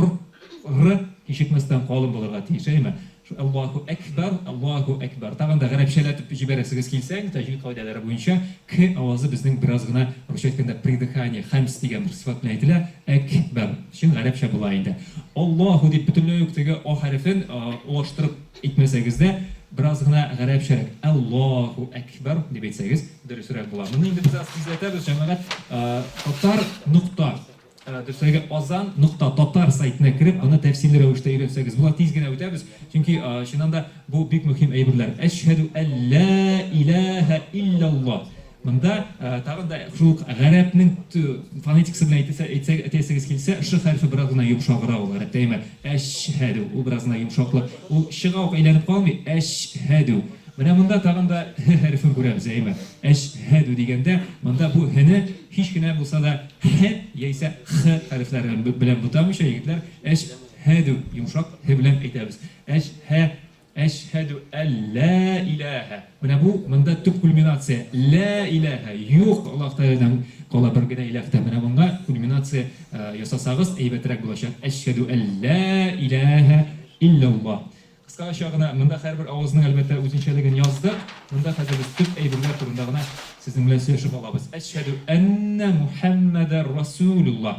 ишетмәстән калын булырга тиеш, әйме? Аллаху Акбар. Тагын да гарәпчәләтеп җибәрәсегез килсә, тәҗвид кагыйдәләре буенча к авазы безнең бераз гына русча әйткәндә придыхание, хәмс дигән бер сифат белән әйтелә. Акбар. Шин гарәпчә була инде. Аллаху дип бөтенләй үк теге а хәрефен улаштырып әйтмәсәгез дә бераз гына гарәпчәрәк Аллаху Акбар дип әйтсәгез дөресрәк була. Моны инде без әйтәбез, җәмәгать, татар нукта Дөресрәге азан нукта татар сайтына кирип, аны тәфсилле рәвештә өйрәнсәгез, була тиз генә үтәбез. Чөнки чыннан да бу бик мөһим әйберләр. Әшһәду алла илаһа иллаллах. Монда тагын да шул гарәпнең фонетикасы белән әйтсәгез килсә, ш хәрфе бераз гына йомшаграк ул гарәптә, әйме? Әшһәду, ул бераз гына йомшаклы. Ул шыга ук әйләнеп калмый, әшһәду. Менә монда тагын да хәрефен күрәбез, әйме? Әшһәду дигәндә, монда бу һне һич кенә булса да х яисә х хәрефләре белән бутамыйча егетләр, әшһәду йомшак х белән әйтәбез. Әшһәду алла илаһа. Менә бу монда төп кульминация. Ла илаһа. Юк Аллаһ Тәгаләдән кала бер генә илаһ. Менә монда кульминация ясасагыз әйбәтрәк булачак. Әшһәду алла илаһа иллаллах. Кыскача гына монда һәрбер авызның әлбәттә үзенчәлеген яздык. Монда хәзер без төп әйберләр турында гына сезнең белән сөйләшеп алабыз. Әшһәду анна Мухаммадар Расулуллах.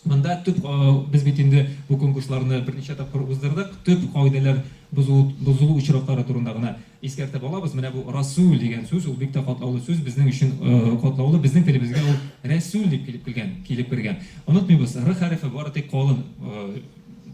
Монда төп без бит инде бу конкурсларны берничә тапкыр уздырдык. Төп кагыйдәләр бузылу очраклары турында гына искәртеп алабыз. Менә бу Расул дигән сүз, ул бик тә катлаулы сүз, безнең өчен катлаулы, безнең телебезгә ул Расул дип килеп кергән. Онытмыйбыз, р хәрефе бары тик калын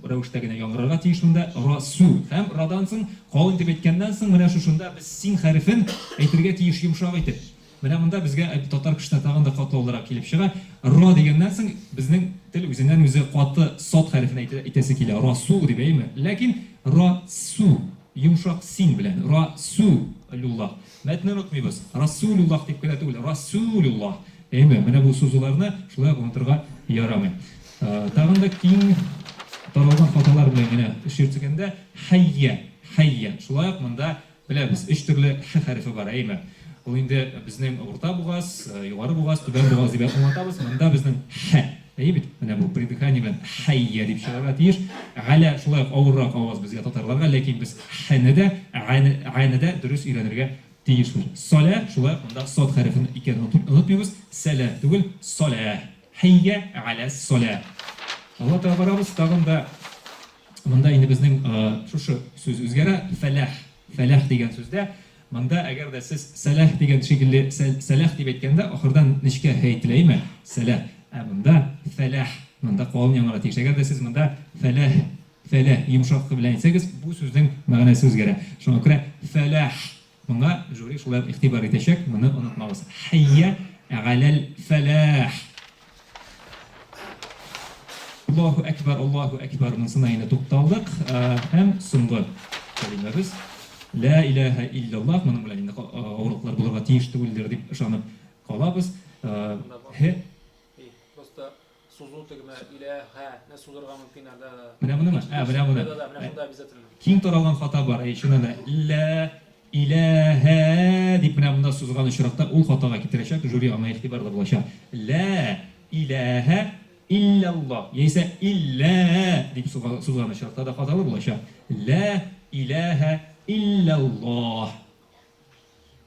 рәвештә генә яңгырарга тиеш монда Расул. Һәм радан соң калын дип әйткәннән соң менә шушында без син хәрефен әйтергә тиеш йомшак итеп. Менә монда безгә татар кешенә тагын да катлаулырак килеп чыга. Ра дигәннән соң безнең тел үзеннән үзе каты сот хәрефен әйтәсе килә. Расул дип әйме? Ләкин Расул йомшак син белән. Расулуллах. Мәтне онытмыйбыз. Расулуллах дип кенә түгел. Расулуллах. Әйме? Менә бу сүзләрне шулай онытырга ярамый. Тагын да киң таралган хаталар белән генә эшләргәндә hayya. Шулай ук монда беләбез 3 төрле х хәрефе бар, әйме? Ул инде безнең урта бугаз, югары бугаз, түбән бугаз дип аңлатабыз. Монда безнең х. Әйбит, менә бу придыхание белән hayya дип чыгарга тиеш. Галя шулай ук авыррак аваз безгә татарларга, ләкин без хны да, айны да дөрес өйрәнергә тиеш. Сала шулай ук монда сот хәрефен икәнен онытмыйбыз. Сала түгел, сала. Hayya ala сала. Алла Тәгалә барабыз, тагын да монда инде безнең шушы сүз үзгәрә. Фәлах дигән сүздә монда әгәр дә сез салах дигән шикелле салах дип әйткәндә ахырдан ничкә әйтеләме? Салах. Монда фәлах. Монда калын яңгыра тиеш. Әгәр дә сез монда фәлах йомшак белән әйтсәгез, бу сүзнең мәгънәсе үзгәрә. Шуңа күрә фәлах. Монда жюри шулай игътибар итәчәк, моны онытмагыз. Hayya алал фәлах. Аллаху Акбар монысына инде тукталдык. Һәм соңгы кәлимәбез ла илаһа иллаллах. Моның белән инде авырлыклар була. тиештүү элдер деп ышанып калабыз. Просто сузу тегме илаха не сузырга мөмкин анда. Менә буны. Менә буны. Шунда обязательно. Киң таралган хата бар. Шуны да ла илаха дип менә монда сузган очракта ул хатага китерәчәк. Жюри аны игътибарлы булачак. Ла илаха иллаллах. Яисә илла дип сузган очракта да хаталы булачак. Ла илаха иллаллах.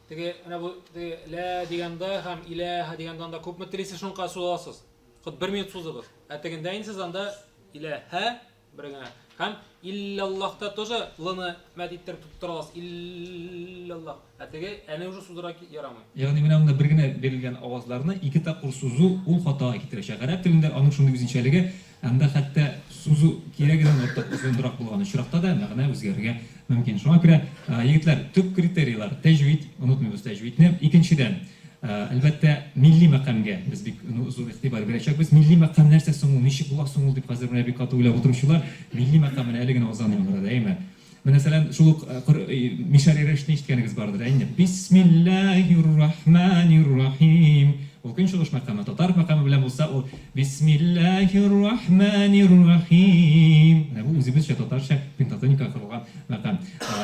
Теге ана бу ла дигәндә һәм илаха дигәндә анда күпме телисез шунка сузасыз. Ход 1 минут сузыгыз. Әтегендә инсез анда илаха бер генә. Һәм иллаллахта тоже лны мәд иттереп тутыралас. Иллаллах. Әтеге әне уже сузыра ярамый. Ягъни менә монда бер генә бирелгән авазларны ике тапкыр сузу ул хатага китерәчәк. Араб телендә аның шундый үзенчәлеге, анда хәтта сузу кирәгеннән артык узынрак булган очракта да мәгънә үзгәрергә мөмкин. Шуңа күрә егетләр төп критерийлар тәҗвид, онытмыйбыз тәҗвидне. Икенчедән әлбәттә милли мәкамгә без бик зур игътибар бирәчәкбез. Милли мәкам нәрсә соң ул, ничек була соң ул дип хәзер менә бик каты уйлап утыручылар милли мәкамны әле генә азан яңгырады, әйме. Мәсәлән, шул ук Мишари Решни ишеткәнегез бардыр, әйне. Бисмиллаһир-рахманир-рахим. Ул көнчыгыш мәкаме, татар мәкаме белән булса, ул Бисмиллаһир-рахманир-рахим. Бу үзебезчә татарча пентатоника корылган мәкам.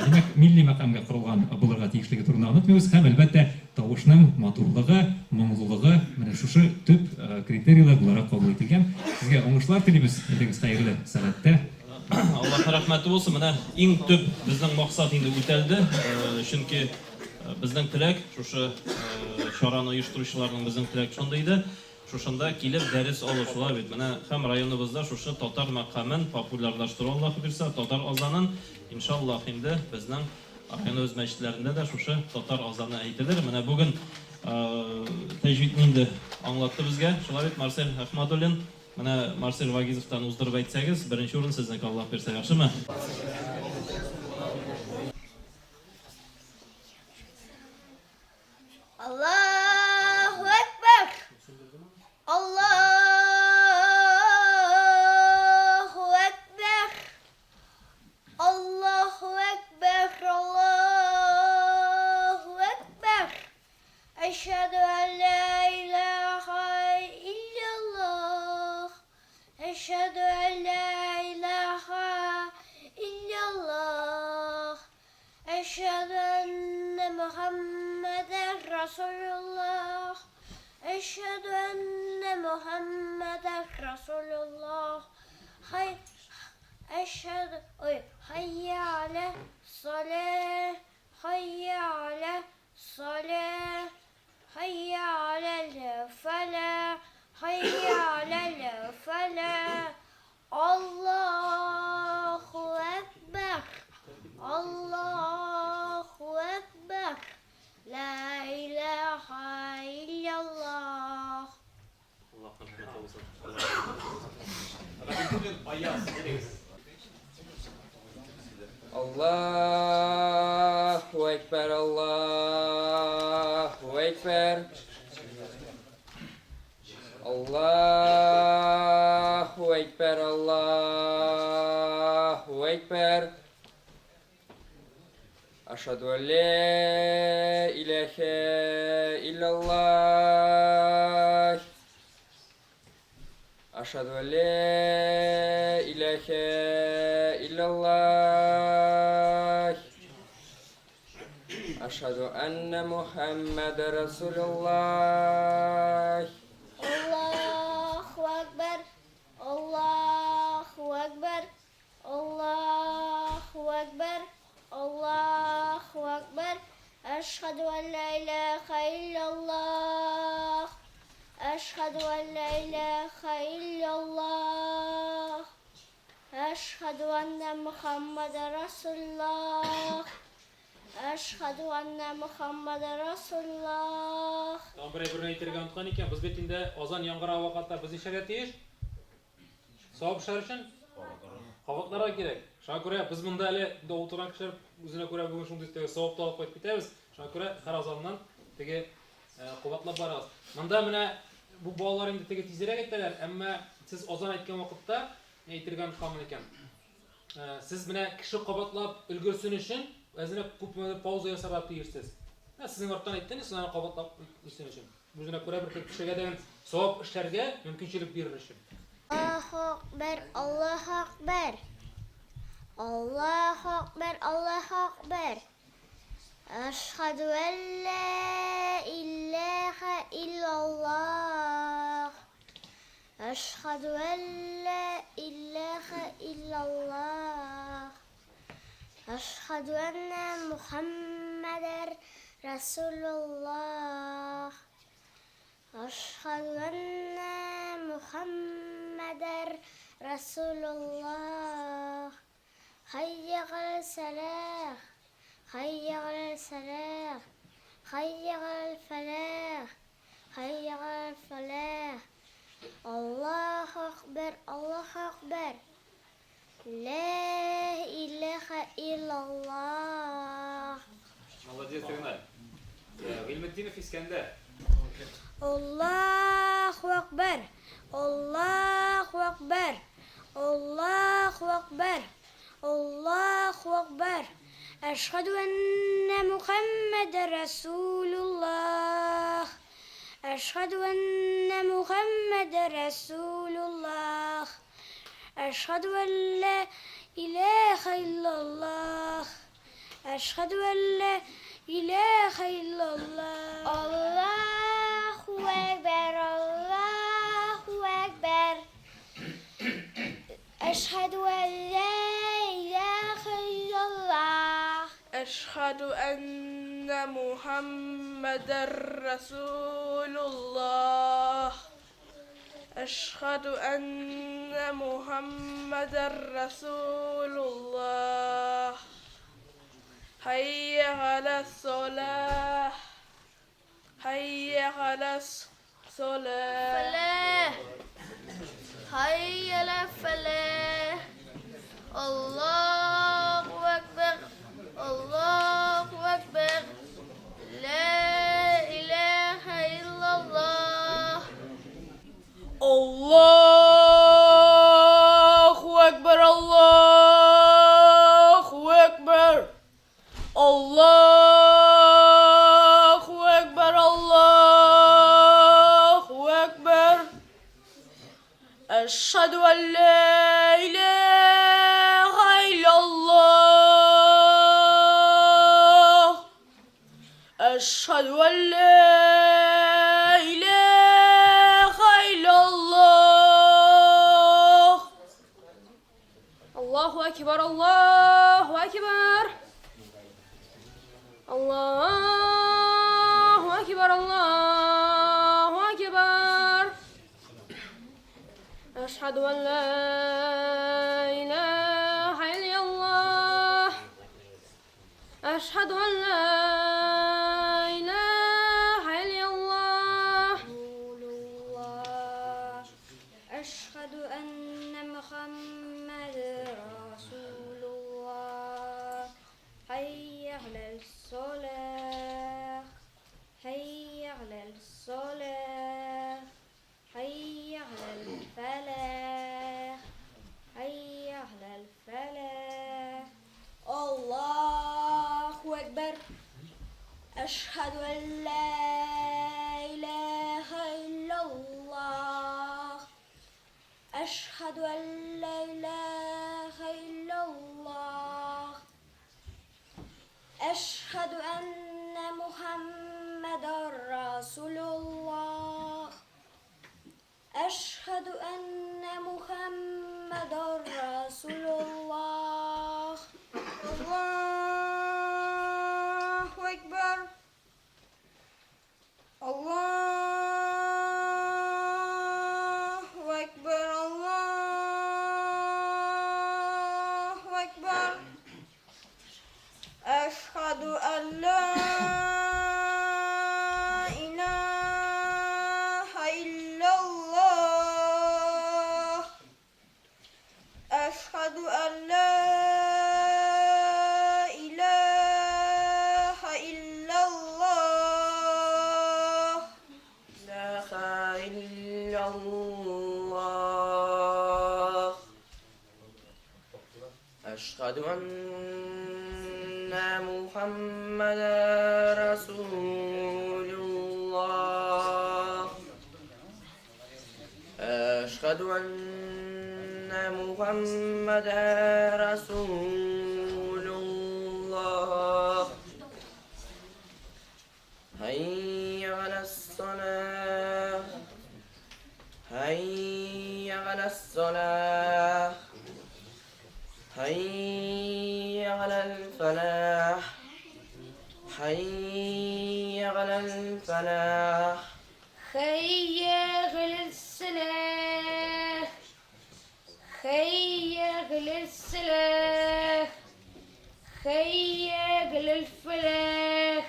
Димәк, милли мәкамгә корылган булырга тиешлеге турында онытмыйбыз һәм әлбәттә тавышның матурлыгы, моңлылыгы менә шушы төп критерийлар буларак кабул ителгән. Сезгә уңышлар телибез. Идегез хәерле сәгатьтә. Аллаһка рәхмәте булсын. Менә иң төп безнең максат инде үтәлде. Чөнки безнең теләк шушы чараны оештыручыларның безнең теләк шундый иде. Шушында килеп дәрес алышулар бит. Менә һәм районыбызда шушы татар мәкамын популярлаштыру Аллаһ бирсә, татар азанын иншаллаһ инде безнең районыбыз мәчетләрендә дә шушы татар азаны әйтелер. Менә бүген тәҗвидне инде аңлатты безгә. Шулай бит Марсель Әхмәдуллин. Менә Марсель Вагизовтан уздырып әйтсәгез, беренче урын сезнеке, Аллаһ бирсә, яхшымы? Allahu Ekber. Allahu Ekber. Allahu Ekber. Allahu Ekber. Eşhedü en la ilahe illallah. Eşhedü en la ilahe illallah. Eşhedü enne Muhammeden Resulullah. Eşhedü enne Muhammeden Resulullah. Eşhedü hayye ale salah. Hayye ale salah. Hayye ale felah. Hayye ale felah. Allahu Ekber. Allahu Ekber. La ilahe illallah. Allohning rahmati bo'lsin. Allahu Ekber, Allahu Ekber. Allahu Ekber, Allahu Ekber. Aşhadu en la ilahe illallah. Aşhadu en la ilahe illallah. Aşhadu enne Muhammeden Resulullah. Allahu Ekber. Allahu Ekber. Allahu Ekber. Allahu Ekber. Eşhedü en la ilahe illallah. Eşhedü en la ilahe illallah. Eşhedü enne Muhammeden Resulullah. Eşhedü enne Muhammeden Resulullah. Там bir әйтергә оныткан икән, без бит инде азан яңгырау вакытта без ишарә тиеш. Савап шәр өчен кабатларга кирәк. Шуңа күрә без монда әле утырган кешеләр үзенә күрә бүген шундый теге савап алып кайтып китәбез. Шуңа күрә һәр азаннан теге кабатлап барабыз. Монда менә бу балалар инде теге тизрәк әйтәләр, әмма сез азан әйткән вакытта әйтергә оныткан икән. Сез менә кеше кабатлап өлгерсен өчен өзенә күпме пауза ясарга тиешсез. Sizin ortadan aytdınız, sizden qabatlap istəmək üçün. Özünə görə bir kişiyə degen savab işlərə mümkünçilik verir üçün. Allahu Akbar, Allahu Akbar. Allahu Akbar, Allahu Akbar. Eşhedü en la ilahe illallah. Eşhedü en la ilahe illallah. Eşhedü enne Muhammeden Resulullah. Eşhedü enne Muhammeden Resulullah. Hayya alel salah. Hayya alel salah. Hayya alel felah. Hayya alel felah. Allahu Akbar, Allahu Akbar. La ilahe illallah. Молодец, Ренат. Гыйльметдинов Искәндәр. Allahu Akbar. Allahu Akbar. Allahu Akbar. Allahu Akbar. Eşhedü enne Muhammeden Resulullah. Eşhedü enne Muhammeden Resulullah. Eşhedü en la ilahe illallah. Eşhedü en la ilahe illallah. Allahu Ekber, Allahu Ekber. Eşhedü en la ilahe illallah. Eşhedü enne Muhammeden Resulullah. Eşhedü enne Muhammeden Resulullah. Hayye alas salah. Hayye alas salah. Felah. Hayya la felah. Allahu Ekber. Allahu Ekber. La ilahe illallah. Allahu Ekber, Allahu Ekber. Allahu Ekber, Allahu Ekber. Eşhedü en la ilahe illallah. Eşhedü en la ilahe illallah. Allahu Ekber, Allahu Ekber. Allahu Ekber, Allahu Ekber. Eşhedü en la ilahe illallah. Eşhedü en la ilahe illallah. Resulullah. Eşhedü enne Muhammeden Resulullah. Hayye alel salah. Hayye alel salah. Hayye alel felah. Hayye alel felah. Allahu Ekber. Eşhedü en la ilahe illallah. Eşhedü en la ilahe illallah. Eşhedü enne Muhammeden Resulullah. Eşhedü enne Muhammeden Resulullah. Allahu Ekber. Allahu Ekber. Allahu Ekber. Eşhedü en la ilahe illallah. Eşhedü en la ilahe illallah. La ilahe illallah. Eşhedü enne محمدا رسول الله أشهد أن محمدا رسول الله حي على الصلاة حي على الصلاة حي على الفلاح حي على الفلاح خيّ للسلاح خيّ للسلاح خيّ للفلاح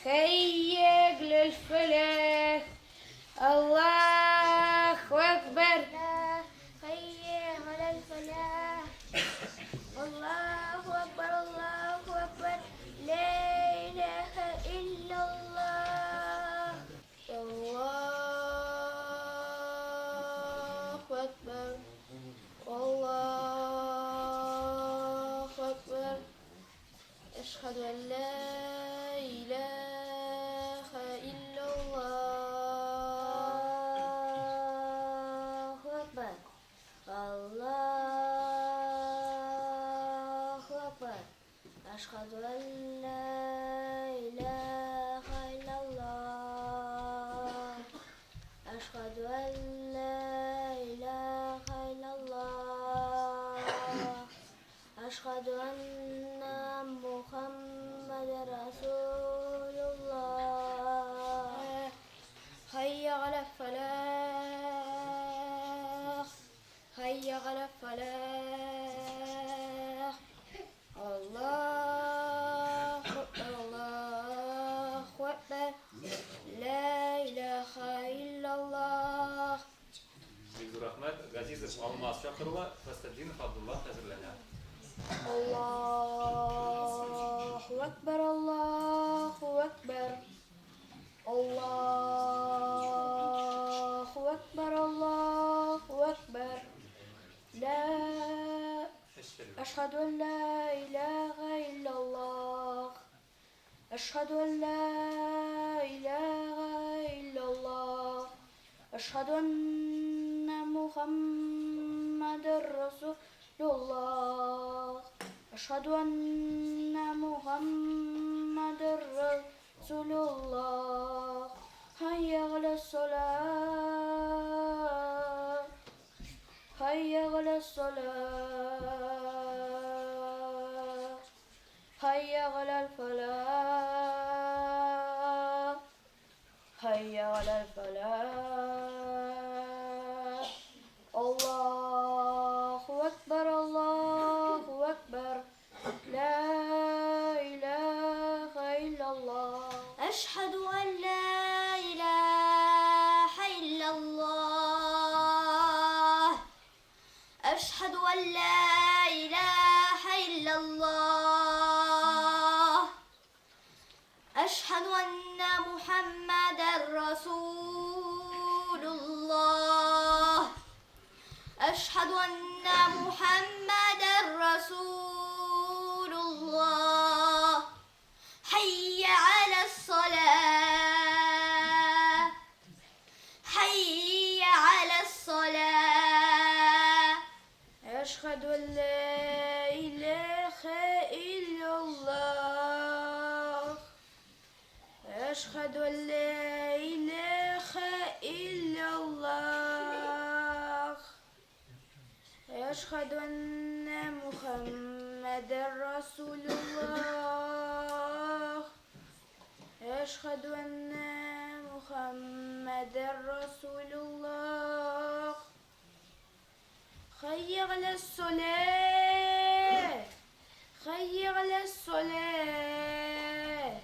خيّ للفلاح الله أكبر خيّ على الفلاح الله أكبر الله أكبر لا إله إلا الله الله أكبر الله أكبر أشهد أن لا إله إلا الله أكبر الله أكبر أشهد أن لا إله إلا الله أشهد أن لا إله إلا الله أشهد أن محمد رسول الله حي على الفلاح حي على الفلاح الله أكبر الله أكبر لا إله إلا الله Rahmat Gazizov Almas Shakirova, Fastaddinov Abdullah hazırlanıyor. الله أكبر الله أكبر الله أكبر الله أكبر لا أشهد أن لا إله إلا الله أشهد أن لا إله إلا الله أشهد أن محمد رسول الله أشهد أن محمد رسول الله حي على الصلاة حي على الصلاة حي على الفلاح حي على الفلاح الله أكبر الله أكبر لا إله إلا الله أشهد أن لا إله إلا الله أشهد أن لا إله إلا الله أشهد أن محمدا رسول الله أشهد أن محمدا رسول الله حي على الصلاة حي على الصلاة أشهد أن لا إله إلا الله أشهد أن لا إله إلا الله أشهد أن محمدا رسول الله أشهد أن محمدا رسول الله حي على الصلاة حي على الصلاة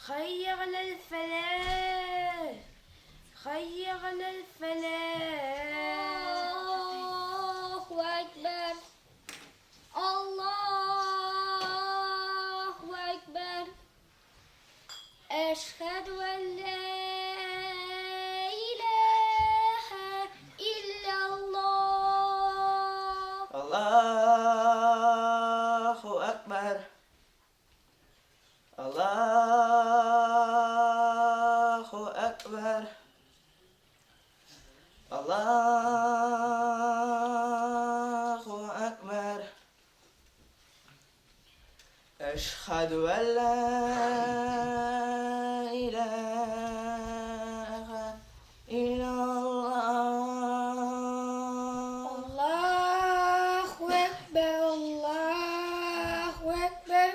حي على الفلاح حي على الفلاح الله أكبر الله أكبر أشهد أن لا إله إلا الله الله أكبر أكبر الله أكبر أشهد أن لا إله إلا الله الله أكبر الله أكبر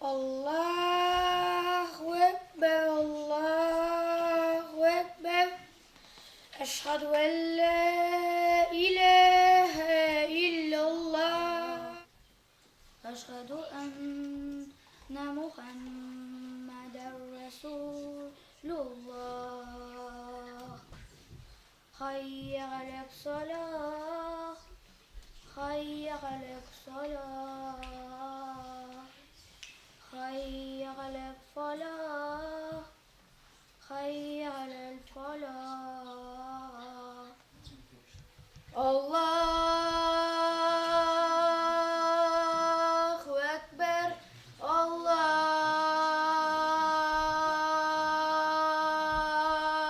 الله أكبر الله أكبر أشهد أن لا إله إلا الله أشهد أن محمدا رسول الله حي على الصلاة حي على الصلاة حي على الفلاح حي على الفلاح الله أكبر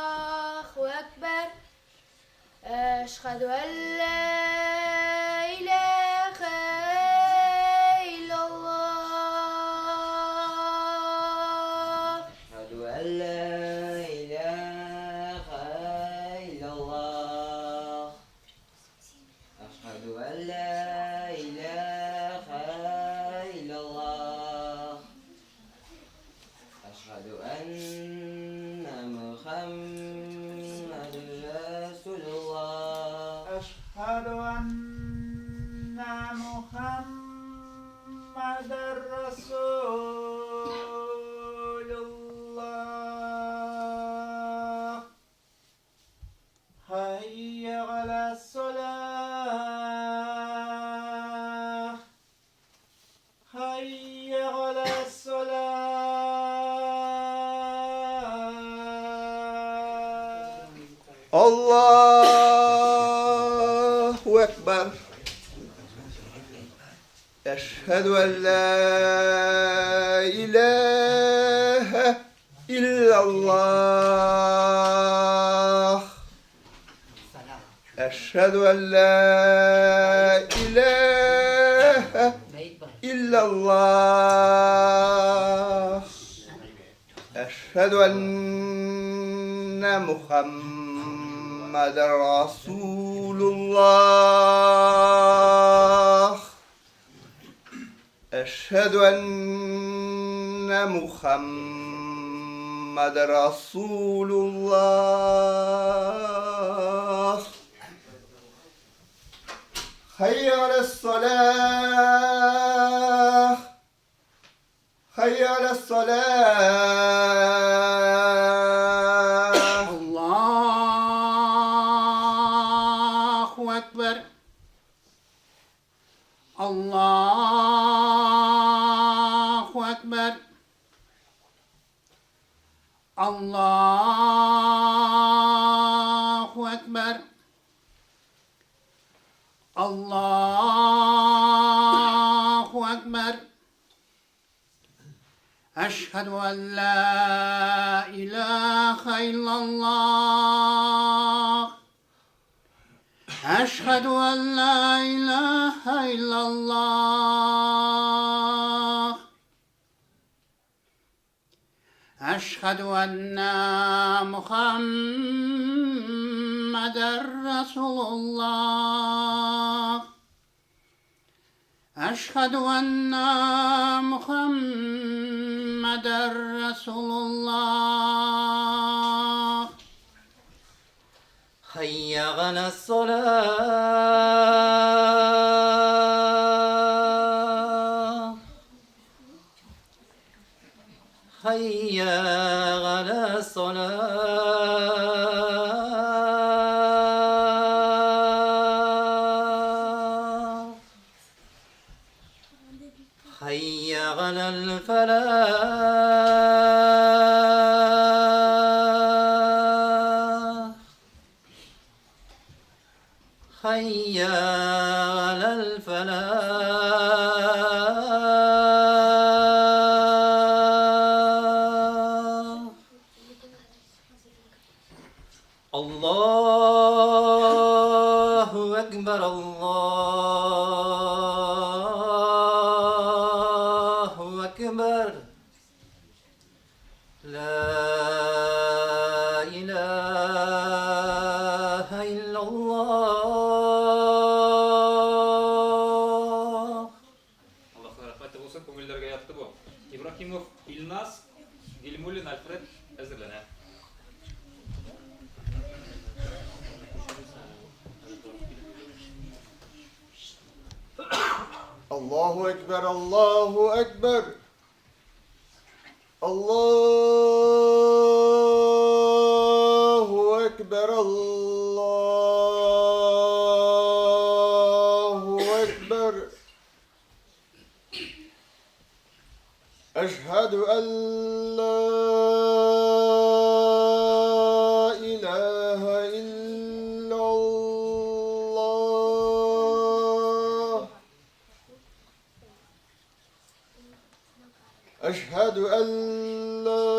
الله أكبر أشهد أن لا إله إلا الله أشهد أن لا إله إلا الله أشهد أن لا إله إلا الله أشهد أن محمد رسول الله أشهد أن محمد رسول الله حي على الصلاة حي على الصلاة الله أكبر أشهد أن لا إله إلا الله أشهد أن لا إله إلا الله أشهد أن محمد رسول الله أشهد أن محمد رسول الله حي على الصلاة حي على الصلاة الله أكبر الله أكبر الله أكبر الله أكبر أشهد أن لا إله إلا الله أشهد أن لا إله إلا الله أشهد أن محمدا رسول الله أشهد أن محمدا رسول الله حي على الصلاة حي على الصلاة حي على الفلاح حي على الفلاح الله أكبر الله أكبر لا إله إلا الله. Allohga rahmat bo'lsin, ko'ngillarga yoqdi bu. Ibrohimov Ilnaz, Gilmulin Alfred hozirlanadi. الله أكبر الله أكبر الله أكبر الله أكبر أشهد أن لا إله إلا الله أشهد أن لا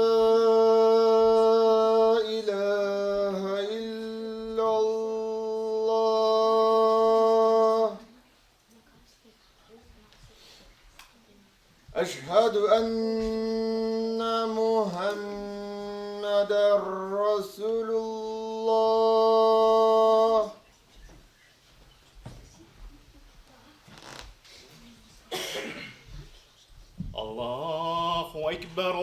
إله إلا الله أشهد أن محمدا رسول الله الله أكبر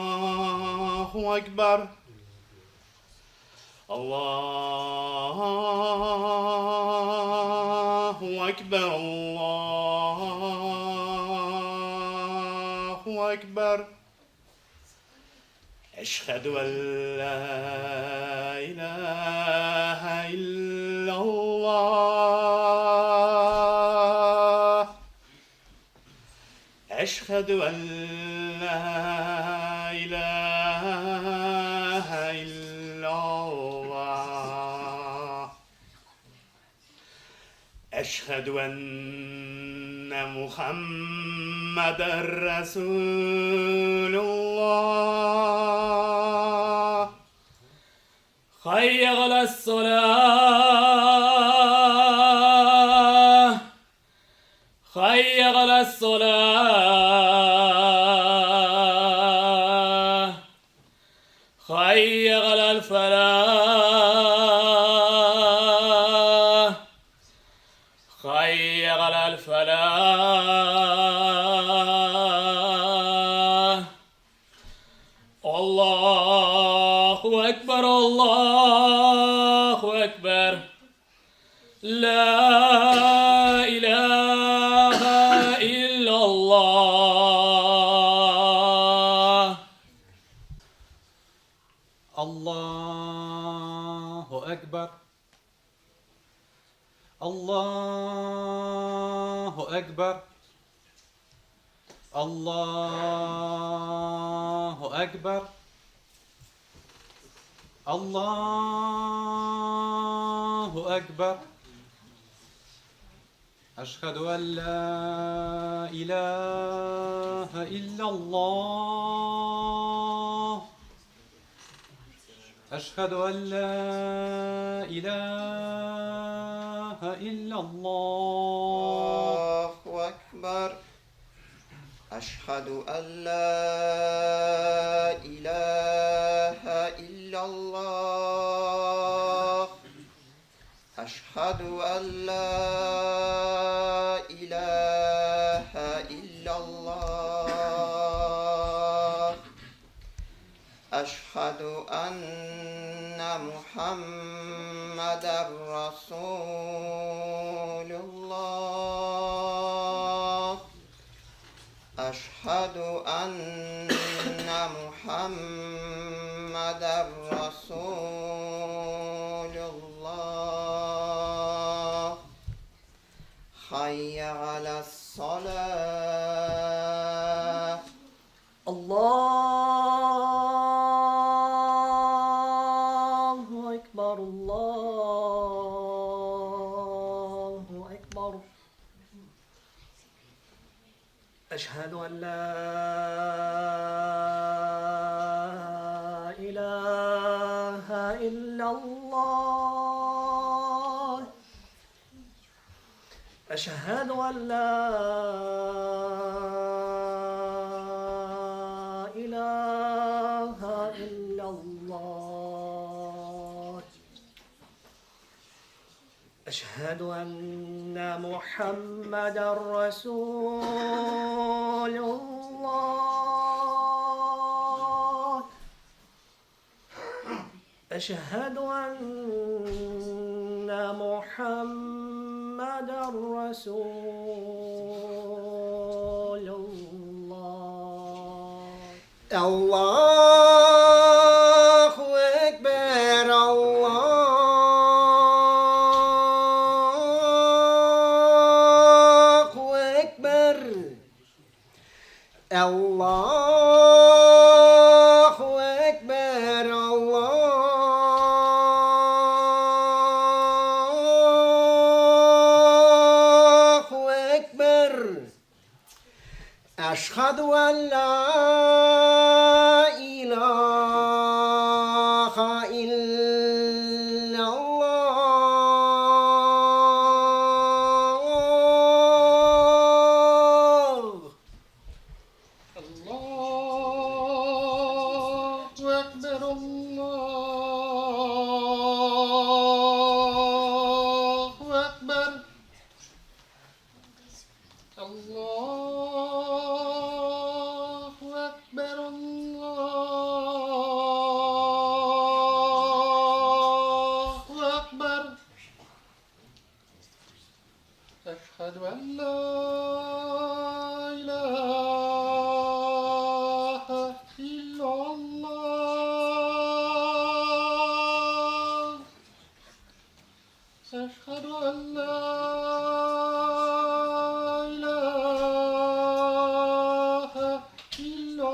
الله أكبر الله أكبر الله أكبر أشهد أن لا إله إلا الله أشهد أن لا إله إلا الله أشهد أن محمدا رسول الله حي على الصلاة حي على الصلاة حي على الفلاح حي على الفلاح الله أكبر الله أكبر لا إله إلا الله الله أكبر الله أكبر الله أكبر الله أكبر أشهد أن لا إله إلا الله أشهد أن لا إله إلا الله. الله أكبر أشهد أن لا إله إلا الله أشهد أن لا إله إلا الله أشهد أن محمدا رسول الله أشهد أن محمدا رسول الله حي على الصلاة الله أكبر الله أكبر أشهد أن لا إله الله أشهد أن لا إله إلا الله أشهد أن محمدا رسول الله أشهد أن محمدا رسول الله الله أكبر الله أكبر الله أكبر الله أكبر أشهد أن لا إله إلا الله الله أكبر الله أكبر الله أكبر الله أكبر أشهد أن لا إله إلا الله أشهد أن لا إله إلا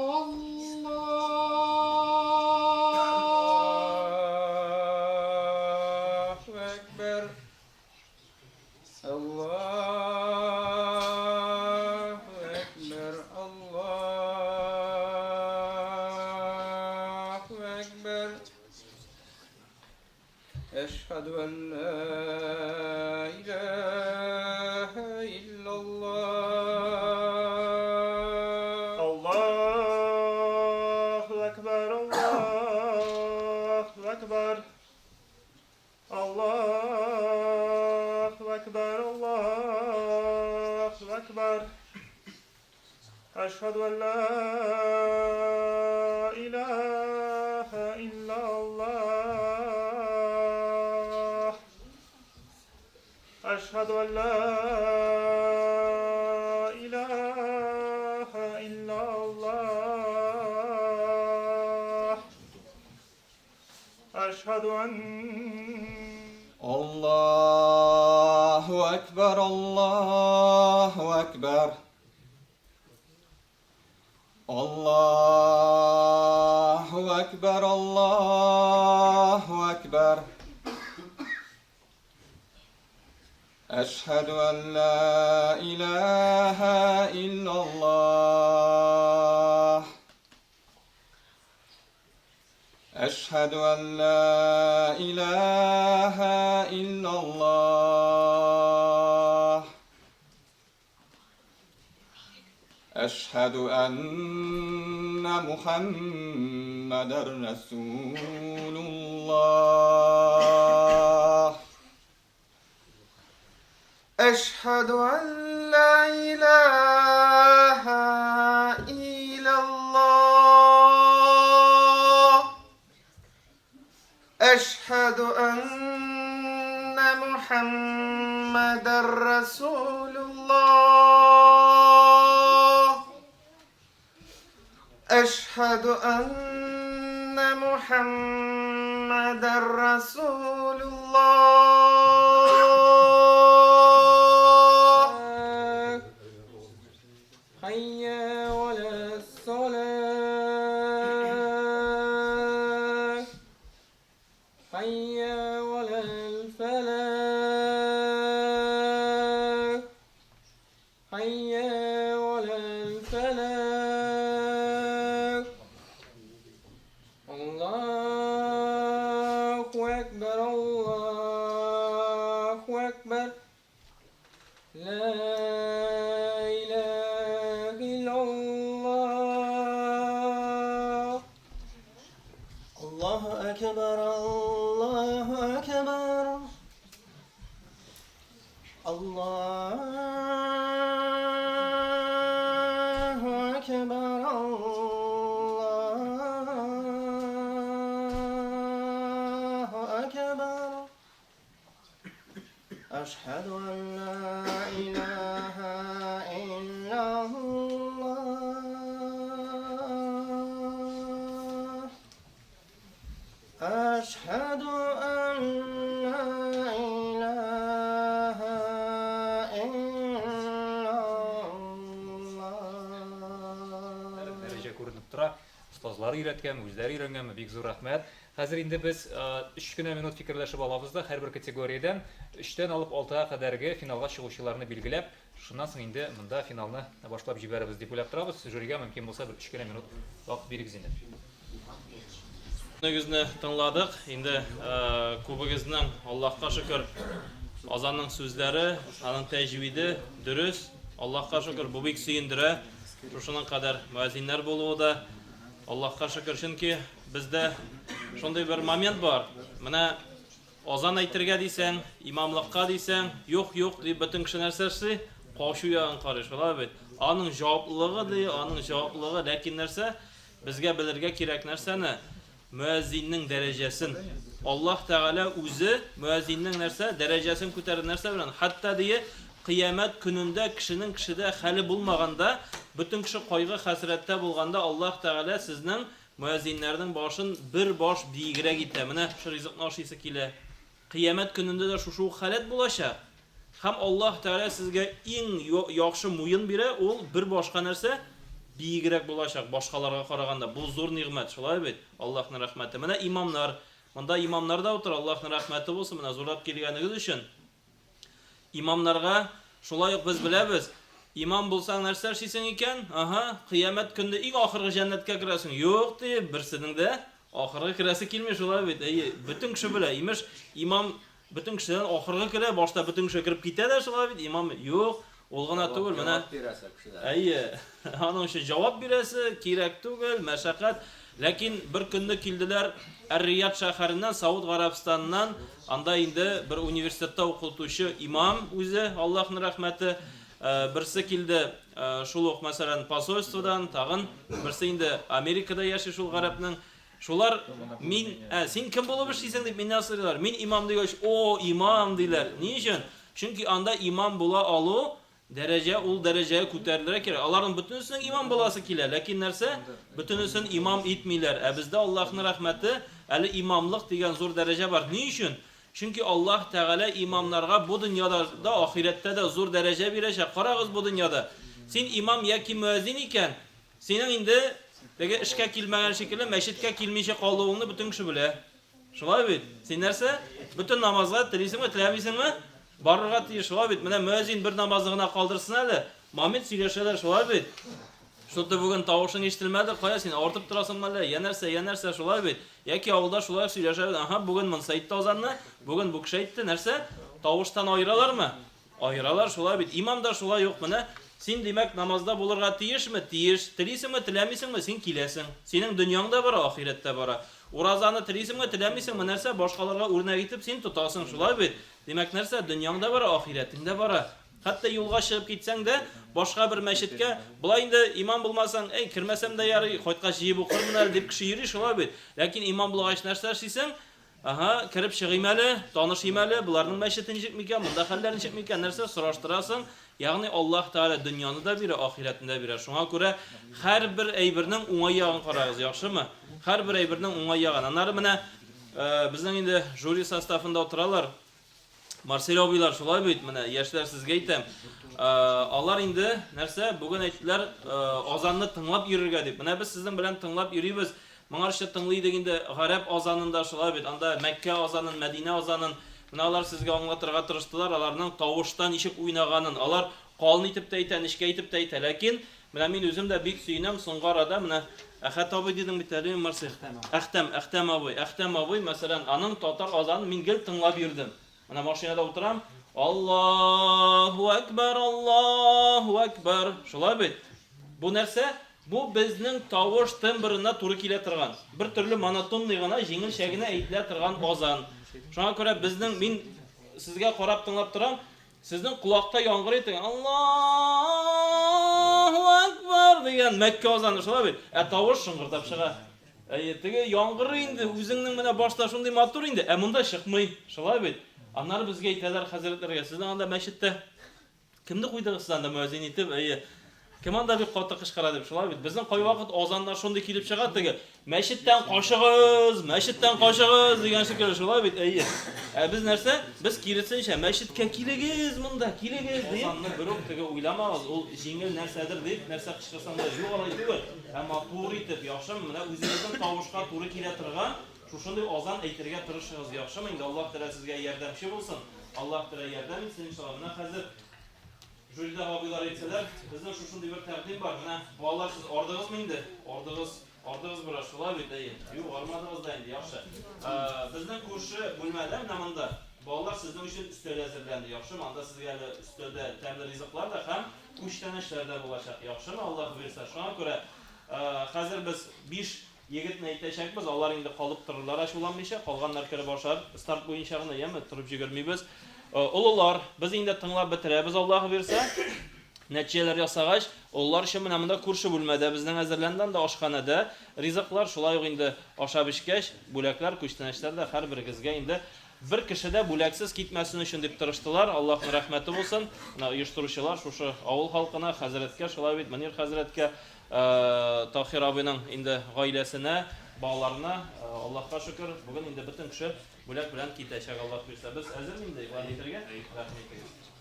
الله أكبر الله أكبر الله أكبر أشهد أن لا إله إلا الله الله أكبر الله أكبر الله أكبر الله أكبر أشهد أن لا إله إلا الله أشهد أن لا إله إلا الله أشهد أن الله أكبر الله أكبر الله أكبر الله أكبر أشهد أن لا إله إلا الله أشهد أن لا إله إلا الله أشهد أن محمدا رسول الله أشهد أن لا إله إلا الله أشهد أن محمدا رسول الله أشهد أن محمدا رسول الله حي على الصلاة حي على الفلاح حي على الفلاح الله أكبر الله أكبر الله أكبر الله أكبر الله أكبر أشهد أن لا إله إلا الله أشهد أن لا إله إلا الله Дәрәҗә күренеп тора. Остазлар өйрәткән, үзләре өйрәнгән, бик зур рәхмәт. Хәзер инде без 3 кенә минут фикерләшеп алабыз да, һәрбер категориядән 3тән алып 6-га кадәрге финалга чыгучыларны билгеләп, шуннан соң инде монда финалны башлап җибәрәбез дип уйлап торабыз. Жюригә мөмкин булса бер 3 кенә минут вакыт бирегез инде. Күзне тыңладык. Инде күбегезнең Аллаһка шөкер азанның сүзләре, аның тәҗвиде дөрес. Аллаһка шөкер бу бик сөендерә. Шушының кадәр муазиннәр булуы да Аллаһка шөкер, чөнки бездә шундый бер момент бар. Менә азан әйтергә дисәң, имамлыкка дисәң, юк дип бөтен кеше нәрсәсе кашу ягын карый, шулай бит. Аның җаваплылыгы ди, аның җаваплылыгы, ләкин нәрсә безгә белергә кирәк нәрсәне? Муазинның дәрәҗәсен. Аллаһ Тәгалә үзе муазинның нәрсә дәрәҗәсен күтәргән нәрсә белән, хәтта ди кыямәт көнендә кешенең кешедә хәле булмаганда, бөтен кеше кайгы хәсрәттә булганда Аллаһ Тәгалә сезнең муазиннәрнең башын бер баш биегрәк итә. Менә шу ризыкны ашыйсы килә. Кыямәт көнендә дә шушы халат булачак. Һәм Аллаһ Тәгалә сезгә иң яхшы муен бирә, ул бер башка нәрсә биегрәк булачак башкаларга караганда. Бу зур нигъмәт, шулай бит? Аллаһның рәхмәте. Менә имамнар, монда имамнар да утыр, Аллаһның рәхмәте булсын, менә зурлап килгәнегез өчен. Имамнарга шулай ук без беләбез. Имам булсаң нәрсә эшлисең икән? Кыямәт көндә иң ахыргы җәннәткә керәсең. Юк ди, берсенең дә ахыргы керәсе килми, шулай бит. Бөтен кеше белә, имеш, имам бөтен кешедән ахыргы керә, башта бөтен кеше кирип китә дә, шулай бит. Имам юк, ул гына түгел, менә аның өчен җавап бирәсе кирәк түгел, мәшәкать. Ләкин бер көнне килделәр Ар-Рияд шәһәреннән, Сауд Гарәбстаннан, анда инде бер университетта укытучы имам үзе, Аллаһның рәхмәте, берсе килде шул ук мәсәлән посольстводан, тагын берсе инде Америкада яши шул гарәпнең. Шулар мин, син кем булып эшлисең дип миннән сорыйлар. Мин имам дигәч, о, имам диләр. Ни өчен? Чөнки анда имам була алу дәрәҗә, ул дәрәҗәгә күтәрелергә кирәк. Аларның бөтенесенең имам буласы килә, ләкин нәрсә? Бөтенесен имам итмиләр. Бездә Аллаһның рәхмәте, әле имамлык дигән зур дәрәҗә бар. Ни өчен? Чөнки Аллаһ Тәгалә имамнарга бу дөньяда да, ахирәттә дә зур дәрәҗә бирәчәк. Карагыз бу дөньяда. Син имам яки муазин икән, синең инде теге эшкә килмәгән шикелле мәчеткә килмичә калуыңны бөтен кеше белә. Шулай бит. Син нәрсә? Бөтен намазга телисеңме, теләмисеңме? Барырга тиеш, шулай бит. Менә муазин бер намазны гына калдырсын әле. Мамит сөйләшәләр, шулай бит. Шунда бүген тавышың ишетелмәде, кая син артып торасыңмы әле? Я нәрсә, шулай бит. Яки авылда шулай сөйләшәләр. Бүген монсы әйтте азанны, бүген бу кеше әйтте, нәрсә? Тавыштан аералармы? Аералар, шулай бит. Имам да шулай юк, менә син димәк намазда булырга тиешме? Тиеш. Телисеңме, теләмисеңме? Син киләсең. Синең дөньяң да бара, ахирәттә бара. Уразаны телисеңме, теләмисеңме? Нәрсә башкаларга үрнәк итеп син тотасың, шулай бит. Димәк нәрсә? Дөньяң да бара, ахирәтең дә бара. Хәтта юлга чыгып китсәң дә, башка бер мәчеткә, булай инде имам булмасаң, кирмәсәм дә ярый, кайткач җыеп укырмын әле дип кеше йөри, шулай бит. Ләкин имам булгач нәрсә эшлисең? Кирип чыгыйм әле, танышыйм әле, буларның мәчете ничек микән, монда хәлләр ничек микән, нәрсә сораштырасың? Ягъни Аллаһ Тәгалә дөньяны да бирә, ахирәтне дә бирә. Шуңа күрә һәрбер әйбернең уңай ягын карагыз, яхшымы? Һәрбер әйбернең уңай ягын. Аннары менә безнең инде жюри составында утыралар. Марсель абыйлар, шулай бит, менә яшьләр сезгә әйтәм. Алар инде нәрсә, бүген әйттеләр, азанны тыңлап йөрергә дип. Менә без сезнең белән тыңлап йөрибез. Моңарча тыңлыйдык инде гарәп азанында, шулай бит. Анда Мәккә азанын, Мәдинә азанын, менә алар сезгә аңлатырга тырыштылар, аларның тавыштан ничек уйнаганын. Алар калын итеп тә әйтә, ничек әйтеп тә әйтә. Ләкин менә мин үзем дә бик сөйнәм, соңгы арада менә Әхәт абый дидең бит әле, Марсель. Әхтәм абый, мәсәлән, аның татар азанын мин гел тыңлап йөрдем. Менә машинада утырам, Аллаһу акбар, Аллаһу акбар. Шулай бит. Бу нәрсә? Bu bizning tovush timbrina to'g'ri kela turgan. Bir turli monotonniy gina, jengil shagina aytila turgan ozan. Shunga ko'ra bizning men sizga qarab tinglab turam. Sizning quloqda yong'ir ayting. Allohu akbar degan Makka ozani shulab. Tovush shing'irtab chiqa. Aytigi yong'ir indi, o'zingning mana boshda shunday motor indi. Bunda chiqmay, shulab. Anlar bizga aytadilar hazratlarga, sizning anda masjidda kimni qo'ydingiz sizlarda muazzin etib, kim anda bir qattiq qishqiradi deb shulab. Bizning qo'y vaqt ozonlar shunday kelib chiqadi. Masjiddan qo'shig'iz degan shekilli shulab. Biz narsa, biz kelsincha masjidga keligiz, bunda keligiz deb bir o'qtiga o'ylamamiz. U jengil narsadir deb narsa qishqirsanlar yo'q olaydi. Ammo to'g'ri etib, yaxshimi? Mana o'zingizning tovushga to'g'ri kela turgan shunday ozon aytirga tirishingiz yaxshimi? Endi Alloh taolo sizga yordamchi bo'lsin. Alloh taolo yordam etsin inshaalloh. Mana hozir Jurida hobilar aytsalar, bizning shunday bir taqdim bor. Mana bolalar siz ordingizmi endi? Ordingiz bir shulab aytay. Yo'q, olmadingiz endi, yaxshi. Bizning ko'rshi bo'lmadi, namanda. Bolalar sizning uchun ustol hazırlandı, yaxshimi? Anda sizga ustolda ta'mli rizqlar da ham kuchlanishlarda bo'lacak, yaxshimi? Alloh bersa. Shuna ko'ra hozir biz 5 yigitni aytashakmiz, ular endi qolib tururlar, ashullanmaycha, qolganlar kirib boshlar. Start bo'yicha ham turib jigirmaymiz. Ulular, biz endi tinglab bitiramiz, Alloh bersa. Natijalar yasag'ash, ular shu menamda kurshi bo'lmadi. Bizning hazırlandan da oshxonada rizqlar shulay endi oshabishkash, bo'laklar, kuchlanishlarda har birigizga endi bir kishida bo'laksiz ketmasin uchun deb turishdilar. Allohning rahmati bo'lsin. Uyushtiruvchilar shu avul xalqina, hazratga, Shulavit Munir hazratga, Tohir abining endi oilasini, bog'larına Allohga shukr. Bugun endi butun kishi bo'lak bilan ketashak Alloh bersa. Biz hazırmıydı validirga? Rahmet.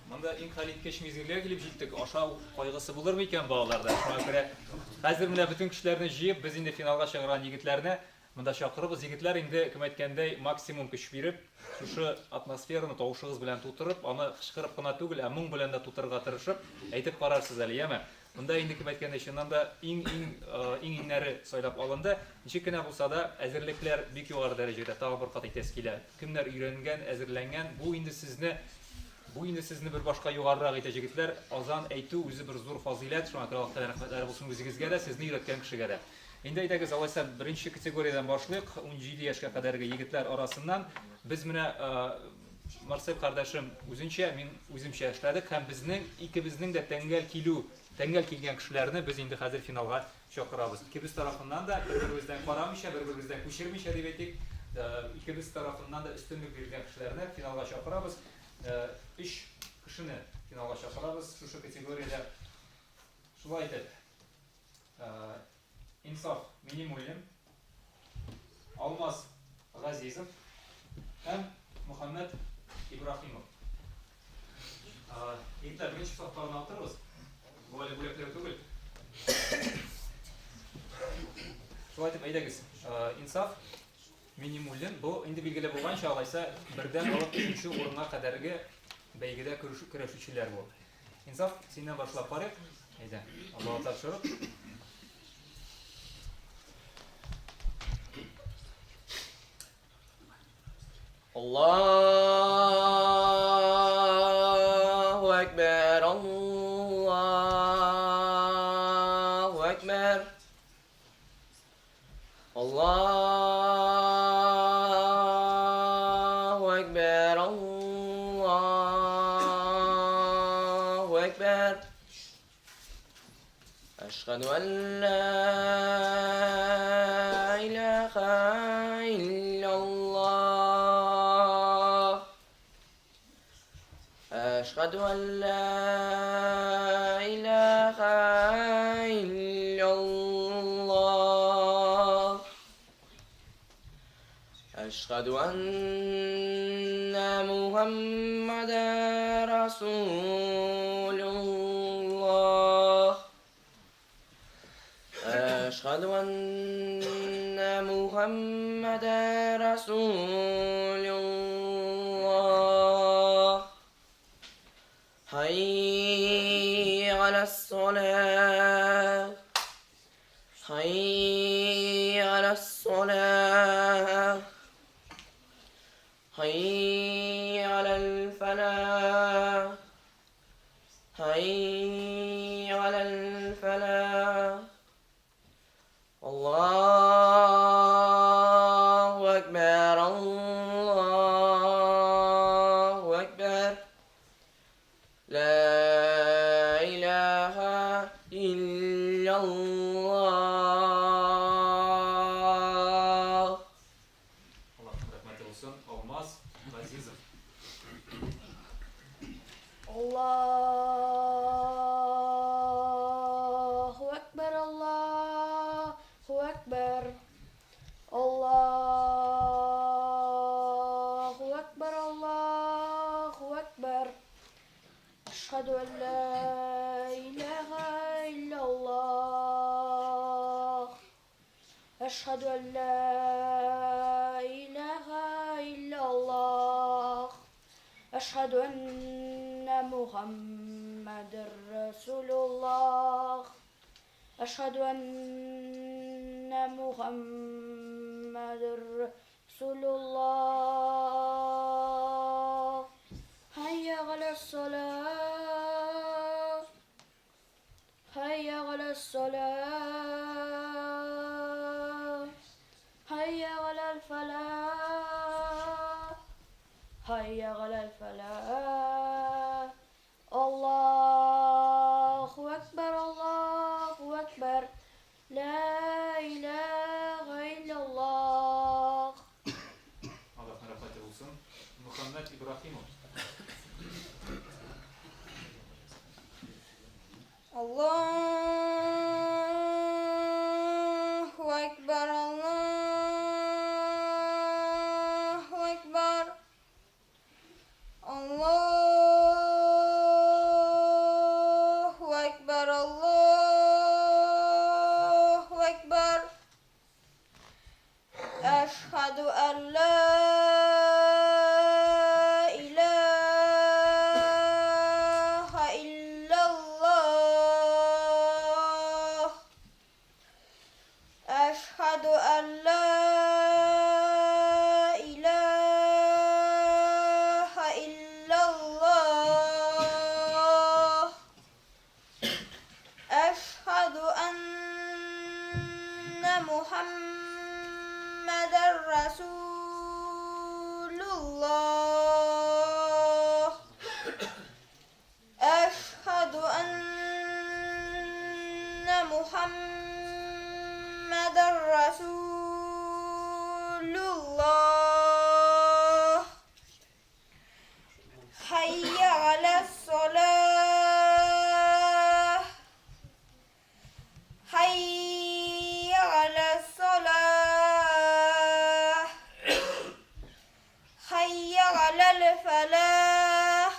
Manda eng xalitkesh mezgilga kelib jetdik. Aşağı qayg'isi bo'larmi ekan bog'larda? Shunga ko'ra hozir mana butun kishilarni jiyib, biz endi finalga chiqargan yigitlarni munda chaqirib, yigitlar endi kim aytganday maksimum kuch berib, shu atmosferani tovushig'iz bilan tutirib, uni qishqirib qana tugul, mung bilan da tutirga tirishib, aytib qararsiz aliyami. Bunda endi kim aytganday shundan da inglari so'ylab olindi. Nechikina bo'lsa da azirliklar bek yuqori darajada tag'in bir qat tashkilot. Kimlar uyrengan, azirlangan, bu endi sizni bir boshqa yuqoriroq aytajigitlar, azon aytu o'zi bir zo'r fazilat, shunga ko'ra Allohga rahmatlar bo'lsin o'zingizga da, sizni yuratgan kishiga da. Endi aytamiz, avval birinchi kategoriyadan boshlaylik, 17 yoshga qadargi yigitlar orasidan biz mana Marsel qardoshim o'zincha, men o'zimcha ishladik, ham ikkimizning da tangal kelgan kishilarni biz endi hozir finalga chaqiramiz. Ikkimiz tarafından da bir-birimizdan qaramaycha, bir-birimizdan ko'chirmaycha deb aytdik. Ikkimiz tarafından da ustunlik bergan kishilarni finalga chaqiramiz. 3 kishini finalga chaqiramiz. Shu kategoriyada shulay aytib. Insof Minimullim, Almaz G'azizov ham Muhammad Ibrohimov. Yigitlar birinchi hisoblarni oltiramiz. Bo'lak tugul. Shulay aytib aytamiz. Insof Minimullim bu endi belgilab bo'lgan chog'laysa birdan olib 3-chi o'ringa qadargi baygida kurashuvchilar bu. Insof sendan boshlab qo'yib, ayda. Alloh topshirib. Allahu Ekber, Allahu Ekber, Allahu Ekber, Allahu Ekber. Eşhedü en la ilahe illallah. Eşhedü en la ilahe illallah. Eşhedü enne Muhammeden Resulullah. Eşhedü enne Muhammeden Resulullah. Hayy alas-salah. Hayy alas-salah. Hayy alal-falah. Hayy alal-falah. Allahu Ekber, Allahu Ekber. Eşhedü en la ilahe illallah. Eşhedü en la ilahe illallah. Eşhedü enne Muhammeden Resulullah. Eşhedü enne Muhammeden Resulullah. Hayya ale's-salah. Hayya ale's-salah. Hayya alel-felah. Hayya alel-felah. Allahu Ekber, Allahu Ekber. La ilahe illallah. Allah rahmet olsun. Muhammed İbrahimov. Allahu Ekber, Allahu Ekber. Allahu Ekber, Allahu Ekber. Eşhedü en la ilahe illallah. Eşhedü en la ilahe illallah. Eşhedü enne Muhammeden Resulullah. Eşhedü enne Muhammeden Resulullah. Hayya ale's-salah. Hayya ale's-salah. Hayya alel-felah.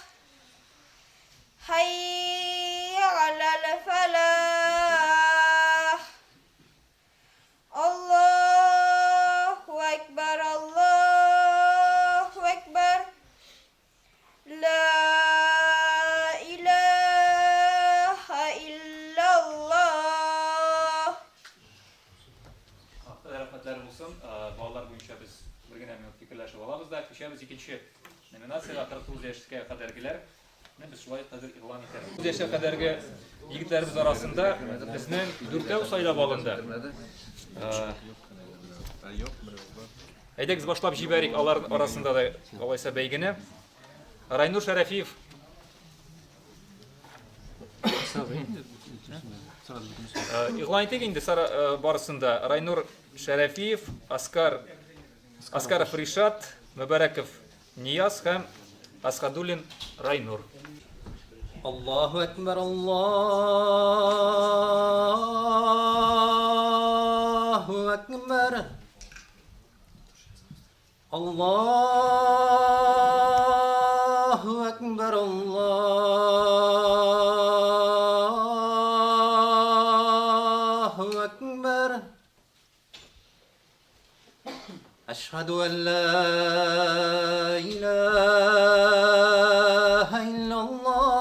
Hayya alel-felah. Allahu Ekber, Allahu Ekber. La ilahe illallah. Rahmetler olsun. Bağlar boyunca biz bir güne fikirleşip alabız da köşemiz ikinci nominatsiyaga 49 yaşga kadargiler. Biz şulay hazır ilan etelim. 30 yaşa kadargi yigitlerimiz arasında bizning 4 saylab alındı. Haydak başlap jiberik alar arasında da olaysa beygini. Raynur Şerefiyev. İlan etek indi barısında Raynur Şerefiyev, Askarov Rişat, Mübarekov Niyaz hem Askhadulin Raynur. Allahu Ekber, Allahu Ekber. Allahu Ekber, Allahu Ekber. Eşhedü en la ilahe illallah.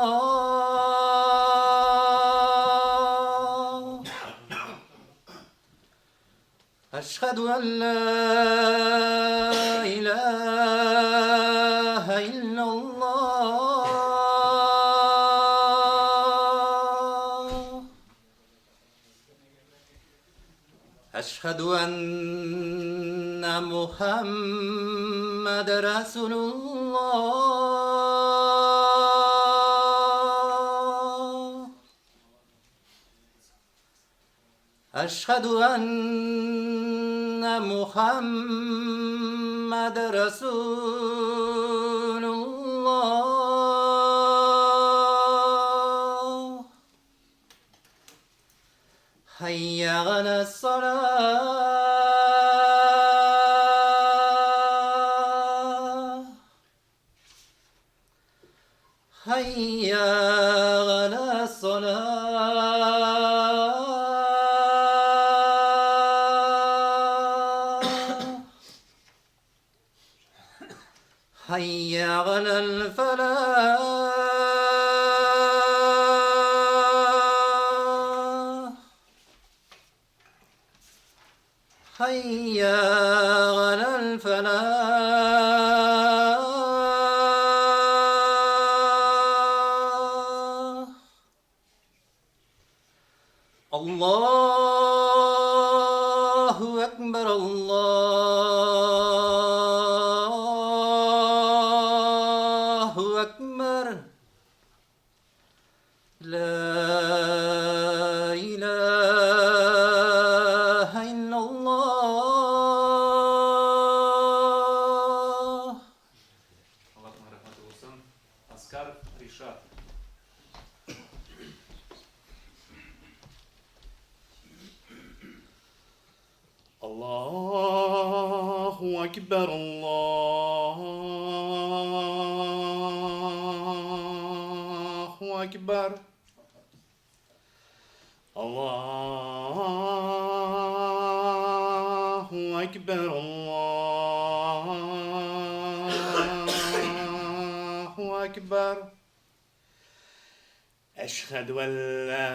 Eşhedü en la ilahe illallah. Eşhedü enne Muhammed Resulullah. Eşhedü enne Muhammed Resulullah. Hayya ale's-salah. حي على الصلاة حي على الفلاح حي على الفلاح الله أكبر الله أكبر لا إله إلا الله Allah'ın rahmeti olsun. Askar Rişat. الله أكبر الله أكبر الله أكبر الله أكبر أشهد أن لا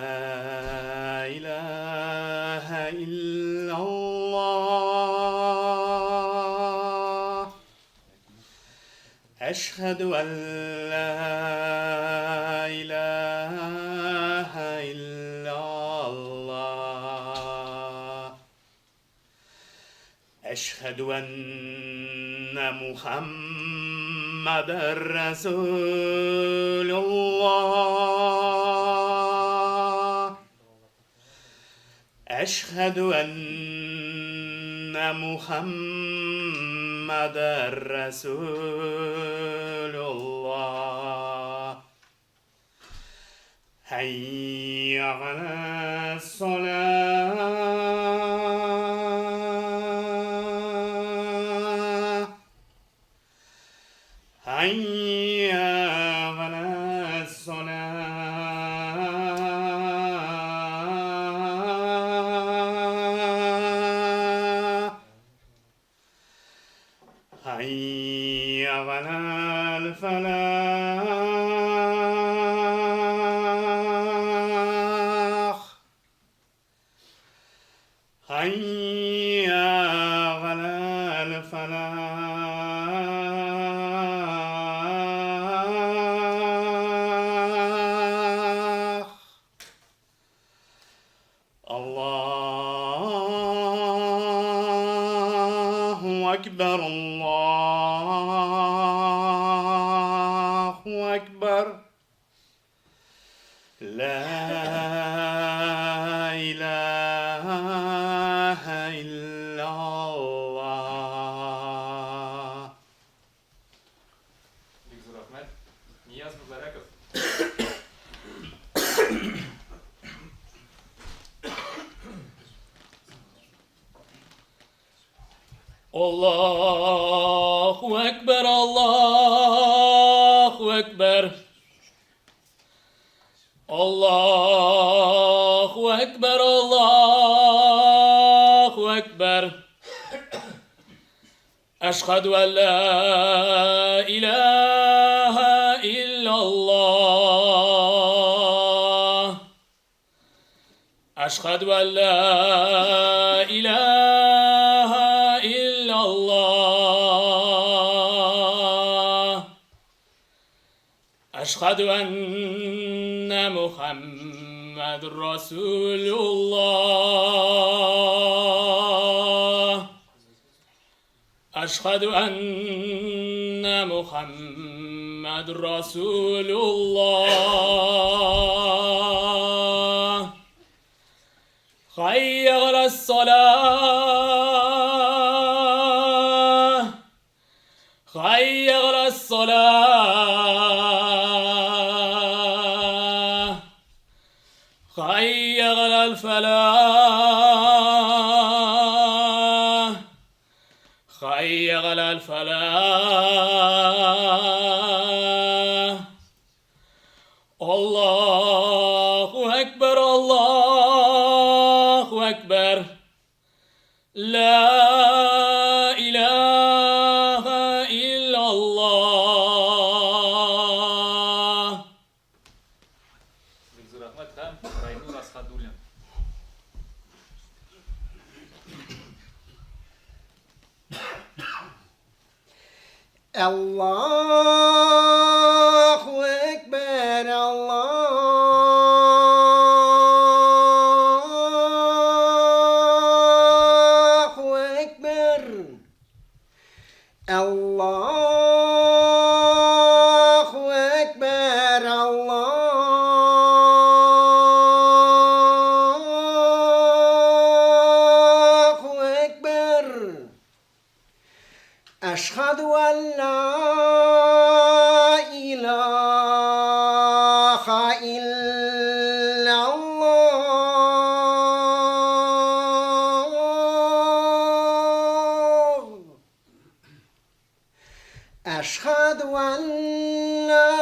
إله إلا الله أشهد أن لا إله إلا الله أشهد أن محمد رسول الله أشهد أن محمد رسول الله حي على الصلاة حي على الصلاة حي على الفلاح حي على الفلاح الله أكبر الله أكبر لا إله إلا الله Büyük rahmet. Niyaz Mübarekov. Allahu Ekber, Allahu Ekber. Allahu Ekber, Allahu Ekber. Eşhedü en la ilahe illallah. Eşhedü en la ilahe illallah. Eşhedü enne Muhammed Resulullah. Eşhedü enne Muhammed Resulullah. Hayy alas-salah. Hayy alas-salah. Hayy alal-falah. Hayy alal-falah. Allahu Ekber, Allahu Ekber. La ilahe illallah. Dilzor Ahmet hem Raynur Ashadullin. Allahu Ekber, Allahu Ekber, Allahu Ekber, Allahu Ekber. أشهد أن لا إله إلا الله أشهد أن لا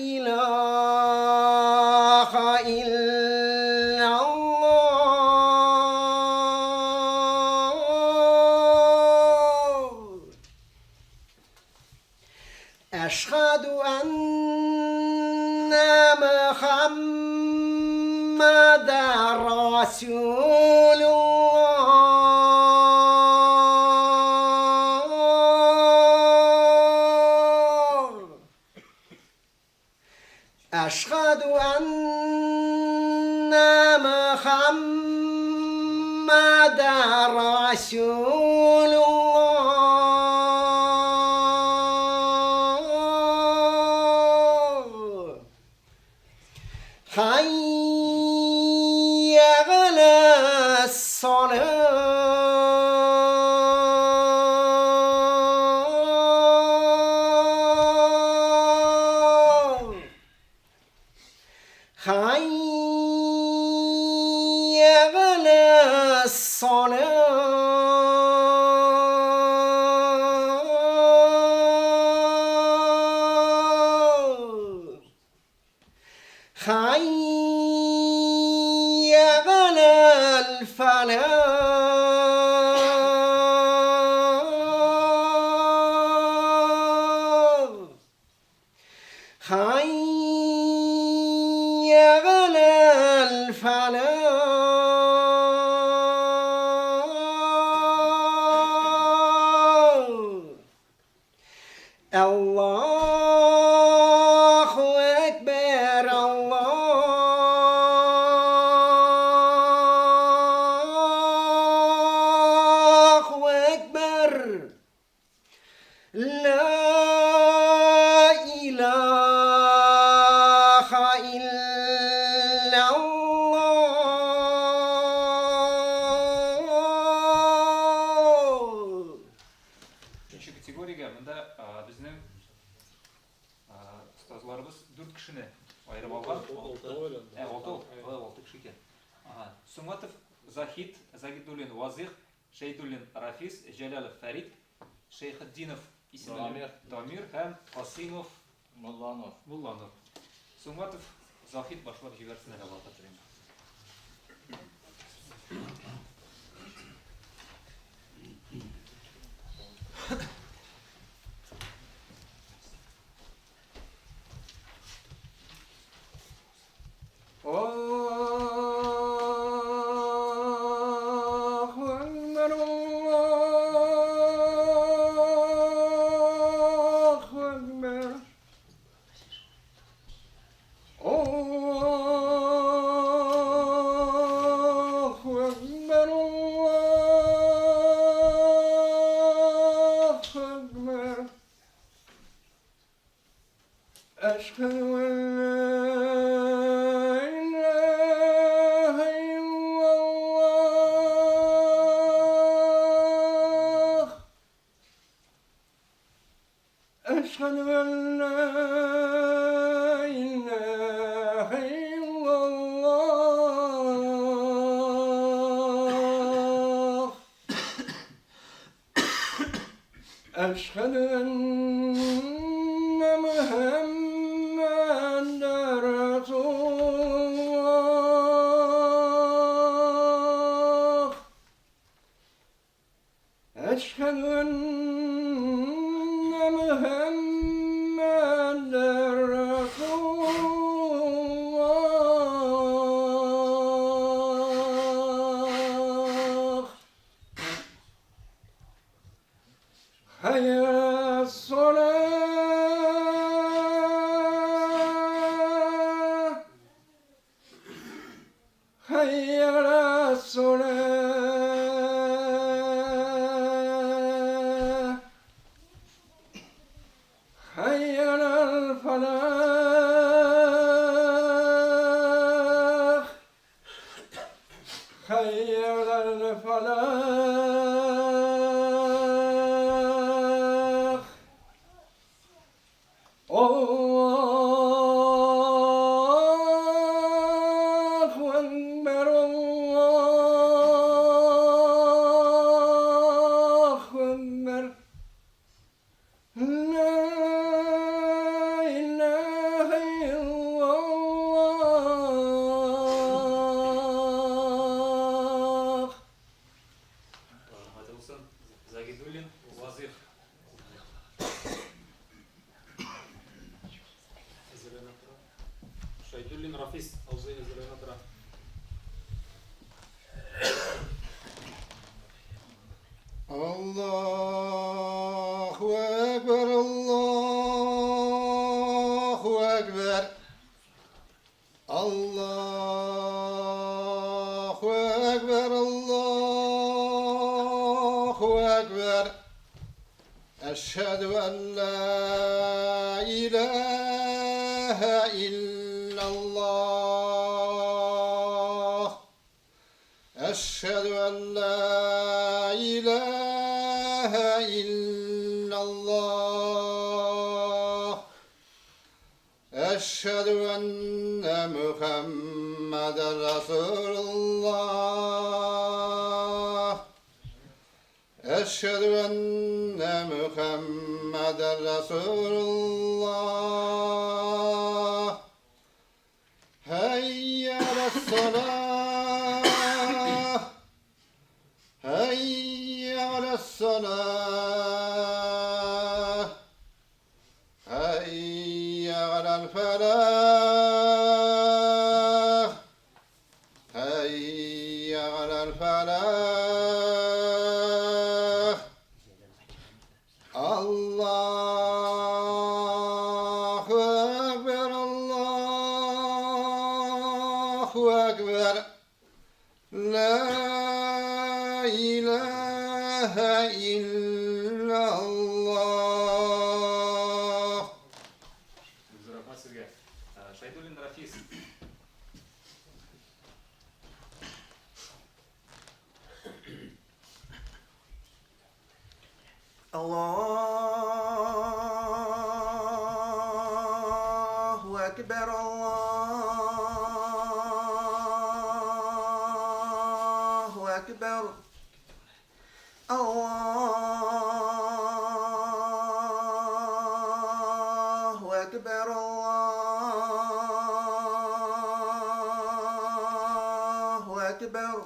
إله إلا الله أشهد أن محمد رسول الله أشهد أن محمد رسول الله حي على الصلاة حي على الصلاة حي على الفلاح حي على الفلاح الله أكبر الله أكبر لا إله إلا الله. Üçüncü kategoriyaga mында bizning ustozlarimiz 4 kishini ayirib olgan. 6 kishi ekan. Sumatov Zahid, Zagidullin Vazih, Shaydullin Rafiz, Jalalov Farid, Shayxiddinov Damir ham Qasimov Mullanov. Sumatov Zahid boshlab jibersin deb aytdim. Allahu Ekber, Allahu Ekber, Allahu Ekber. Eşhedü en la ilahe illallah. Eşhedü en la ilahe illallah. Eşhedü enne Muhammed أشهد أن محمد رسول الله. حي على الصلاة حي على الصلاة حي على الفلاح حي على الفلاح. الله أكبر الله أكبر. لا إله إلا الله. Hadi olsun. Zagidulin, Vazir. Шайдуллин Рафис, Аузей Зеленатра. الله أكبر الله أكبر الله أكبر الله أكبر. أشهد أن لا إله إلا الله. أشهد أن لا إله إلا الله. أشهد أن محمدا رسول الله. أشهد أن محمدا رسول الله. هيا على الصلاة هيا على الصلاة هيا على الفلاح هيا على الفلاح. الله أكبر الله أكبر. لا إله إلا الله. Rahmat sizga. Shaydulin Rafis. الله أكبر الله أكبر. الله أكبر الله أكبر.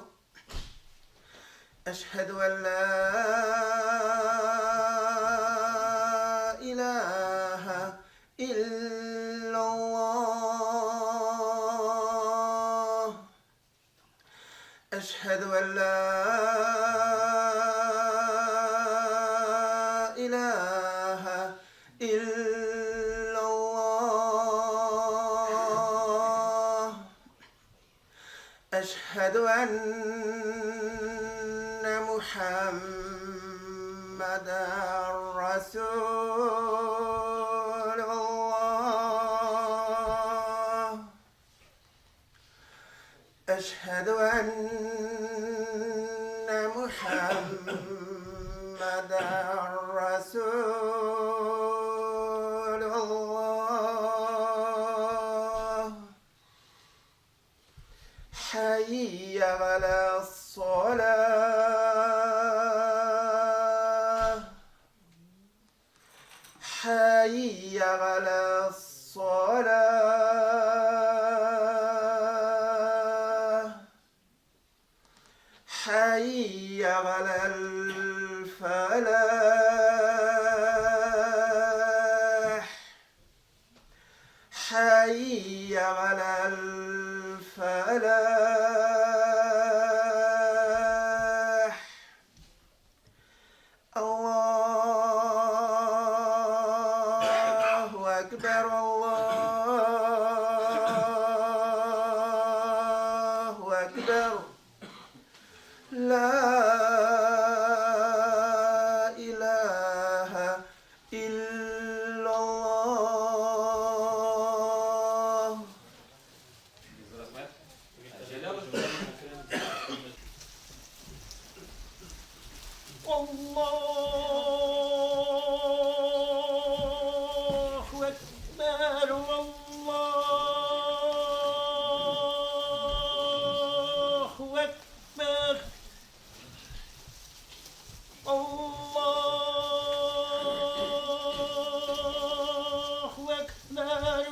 أشهد أن لا إله إلا الله. أشهد أن لا إله إلا الله. أشهد أن محمدا رسول الله. أشهد أن محمدا رسول الله. حي على الصلاة حي على الصلاة حي على الفلاح الفلاح حي على الفلاح الله أكبر الله أكبر لا إله إلا الله. الله أكبر الله أكبر الله أكبر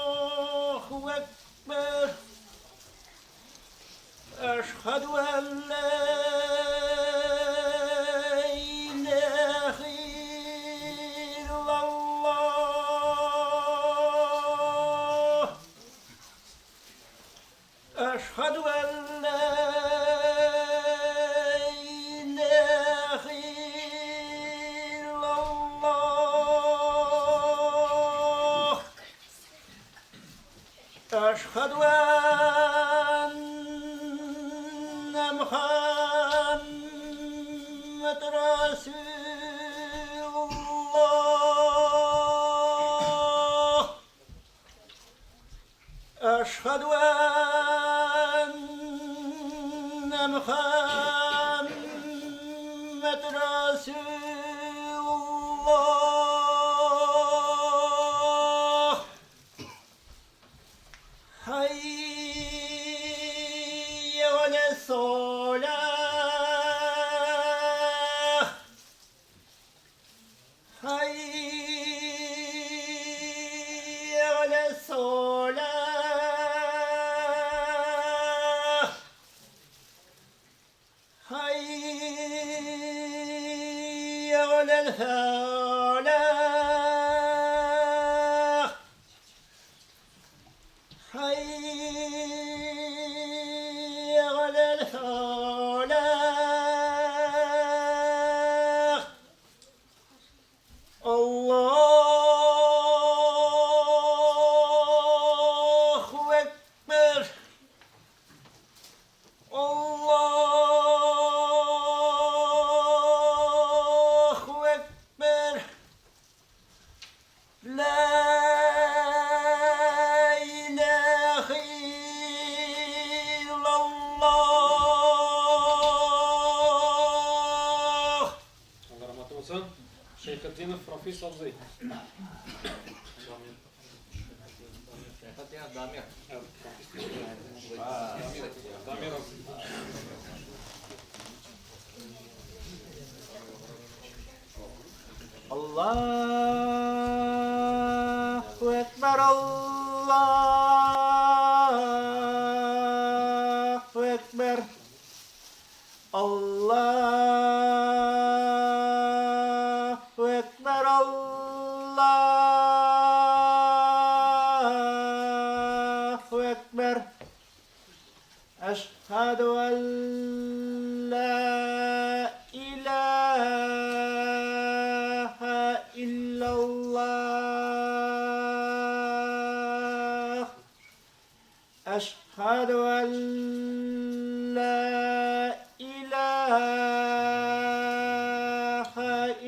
الله أكبر أشهد أن لا إله إلا الله أشهد أن لا إله إلا الله أشهد أن محمد رسول الله أشهد أن محمد رسول الله حي على الصلاة حي على الصلاة حي على الفلاح حي على الفلاح الله أكبر الله أكبر لا إله إلا الله. Allah rahmat olsun. Şeyhüddinov Rafi Sabzi. Damirov. الله أكبر الله أكبر الله أكبر الله أكبر أشهد أن لا إله إلا الله أشهد أن لا إله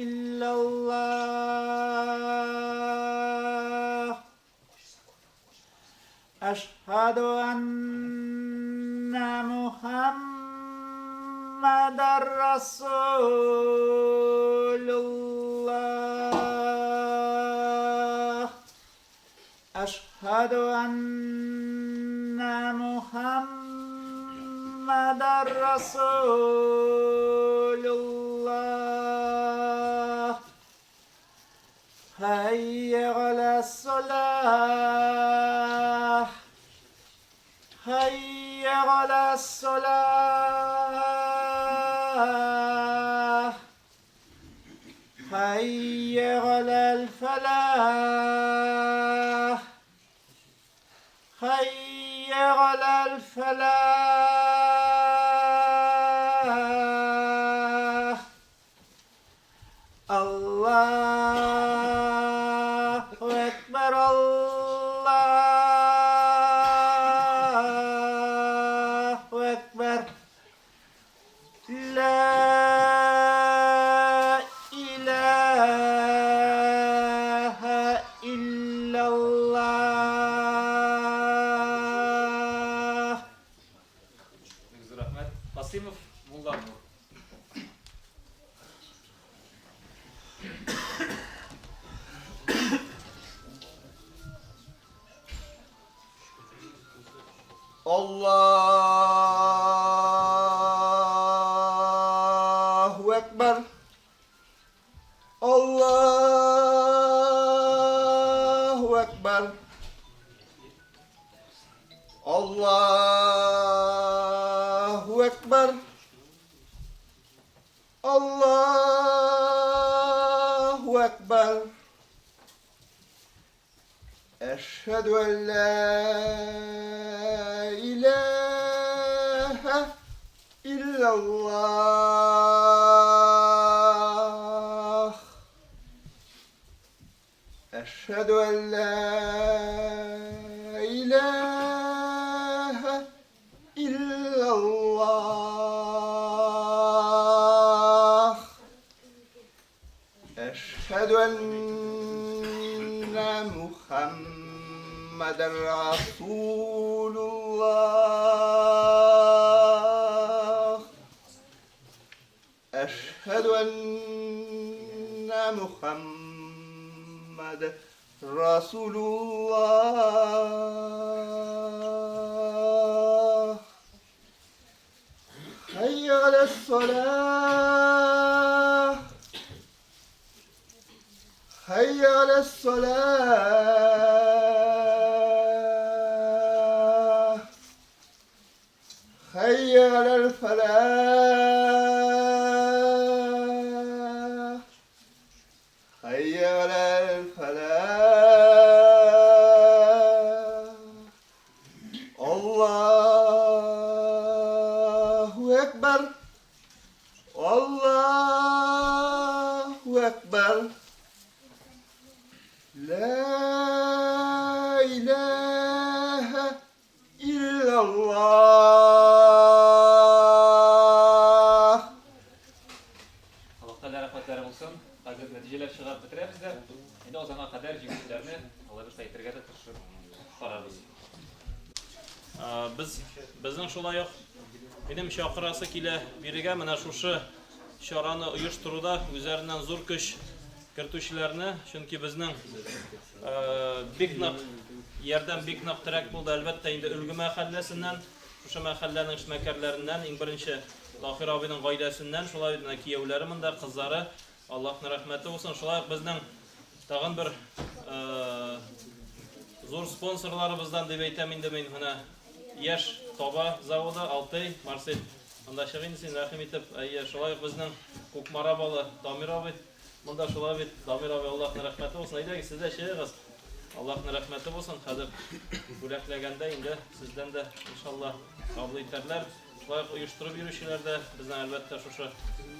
إلا الله أشهد أن محمد رسول الله أشهد أن محمد رسول الله حي على الصلاة حي على على الصلاة حي على الفلاح حي على الفلاح الله أكبر الله أكبر لا إله إلا الله. Büyük rahmet. Kasimov Mulla Nur. Allahu Ekber. Allahu Ekber. Allahu Ekber. Allahu Ekber. Eşhedü en la ilahe illallah. Eşhedü en la ilahe illallah. Eşhedü enne Muhammeden Resulullah. Eşhedü enne Muhammeden Resulullah. Hayy ale's-salah. Hayy ale's-salah. Hayy alel-felah. Hayy alel-felah. Allahu Ekber. Allahu Ekber. La ilahe illallah. Allah Teala rahmetleri olsun. Hazır neticeler çıkarıp bitiririz de. Şimdi o zaman kadar cümlelerini Allah'ı saytırga da tırışır. Kararız. Bizning şulay yoq ilim şaqırası kile biriga mana şuшы şarani uyushtiruvda o'zlaridan zo'r kuch kirituvchilarni, chunki bizning beknaq yerdan beknaq tirak bo'ldi. Albatta endi Ulgu mahallasidan, o'sha mahallaning ishmakarlaridan, eng birinchi Tohir obining oilasidan, shulay kuyovlari, bunda qizlari, Allohning rahmati bo'lsin. Shulay bizning tag'in bir zo'r sponsorlarimizdan deb aytaman men mana Yash Toba zavodi, Altay, Marsel. Bunda shig'in sen rahim etib, shulay bizning Ko'kmaraboli Domiroviy, bunda shulay Domiroviy, Allohning rahmati bo'lsin. Aytaylik, sizda shig'iz. Allohning rahmati bo'lsin. Hozir bo'laklaganda endi sizdan da inshaalloh qabul etarlar. Shulay uyushtirib yurishlarda bizdan albatta shu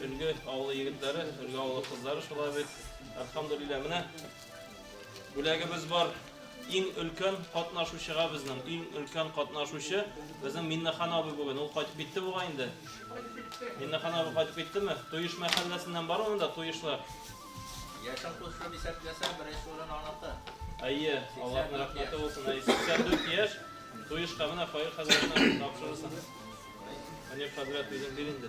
Ulgu ovli yigitlari, Ulgu ovli qizlari shulay alhamdulillah mana bo'lagimiz bor. Eng ulkan qatnashuvchiga bizning eng ulkan qatnashuvchi bizning Minnaxon abi bo'lgan. U qaytib ketdi bu endi. Minnaxon abi qaytib ketdimi? To'yish mahallasidan bor unda to'yishlar. Yaşam koşulu bir sertlese birinci olan anlattı. Ayye, Allohning rahmati bo'lsin. 84 yosh to'yish qamina Xoyir hazratdan topshirsin. Mana hazrat o'zing berindi.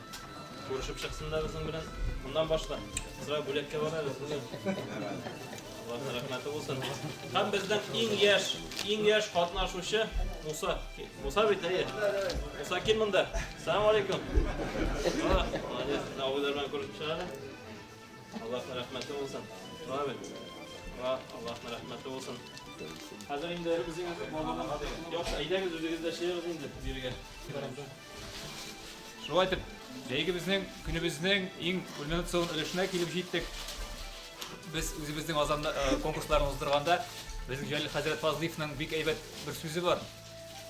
Ko'rishib chiqsinlar bizning bilan. Bundan boshqa sizlar bo'lakka boradi. Allohning rahmati bo'lsin. Ham bizdan eng yosh qatnashuvchi Musa. Musa bitay. Musa kel bunda. Assalomu alaykum. Navoiylar bilan ko'rishib chiqadi. Allohning rahmati bo'lsin. Rahmat. Allah'ın rahmeti olsun. Hazır indi bizning yoksa aydag'iz o'zingizda she'ringiz indi birga. Шулай итеп, бәйге безнең көнебезнең иң кульминацион өлешенә килеп җиттек. Без үзебезнең азанда конкурсларны уздырганда безнең Җәлил хәзрәт Фазлыевның бик әйбәт бер сүзе бар.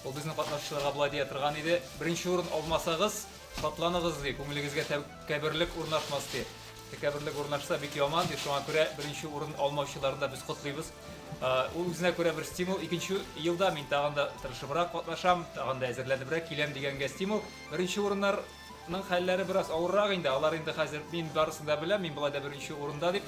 Ул безнең катнашучыларга булай дия торган иде: "Беренче урын алмасагыз, шатланыгыз" ди, күңелегезгә тәкәбберлек урнашмас ди. Тәкәбберлек урнашса бик яман ди. Шуңа күрә беренче урын алмаучыларны да без котлыйбыз. Ул үзенә күрә бер стимул. Икенче елда мин тагын да тырышыбрак катнашам, тагын да әзерләнебрәк киләм дигәнгә стимул. Беренче урыннарның хәлләре бераз авыррак инде. Алар инде хәзер мин барысын да беләм, мин болай да беренче урында дип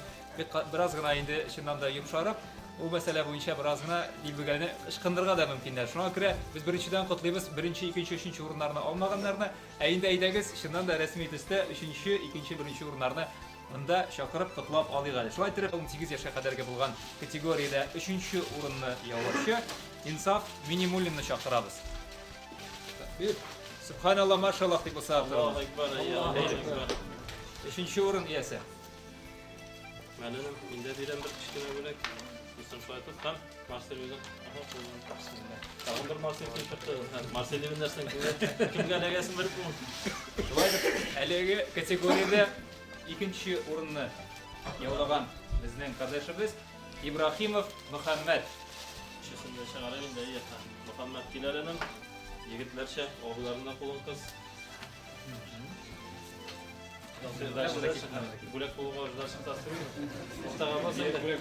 бераз гына инде чыннан да йомшарып, ул мәсьәлә буенча бераз гына дилбегәне ышкындырырга да мөмкин. Шуңа күрә без беренчедән котлыйбыз, беренче, икенче, өченче урыннарны алмаганнарны. Инде әйдәгез, чыннан да рәсми төстә өченче, икенче, беренче урыннарны монда чакырып котлап алыйк әле. Шулай итеп, 18 яшькә кадәрге булган категориядә 3нче урынны яулаучы Инсаф Минимуллинны чакырабыз. Субханаллах, машаллах дип булса. Аллаһу акбар. 3нче урын иясе. Мәлім, инде дирем bir кичкене бүлек. Үсен шулай итеп, һәм Марсель үзен тагын бер Марсель килеп, Марсель нәрсән кемгә нәгәсен берип бу. Шулай итеп, әлеге категориядә 2нче урынны яулаган безнең кардәшебез Ибрахимов Мөхәммәд. Шехендә шагара инде яка. Мөхәммәд Киләленең егетләрчә авылларында кулын кыз. Бүләк булуга җырдасын тастырый. Остагабыз бүләк.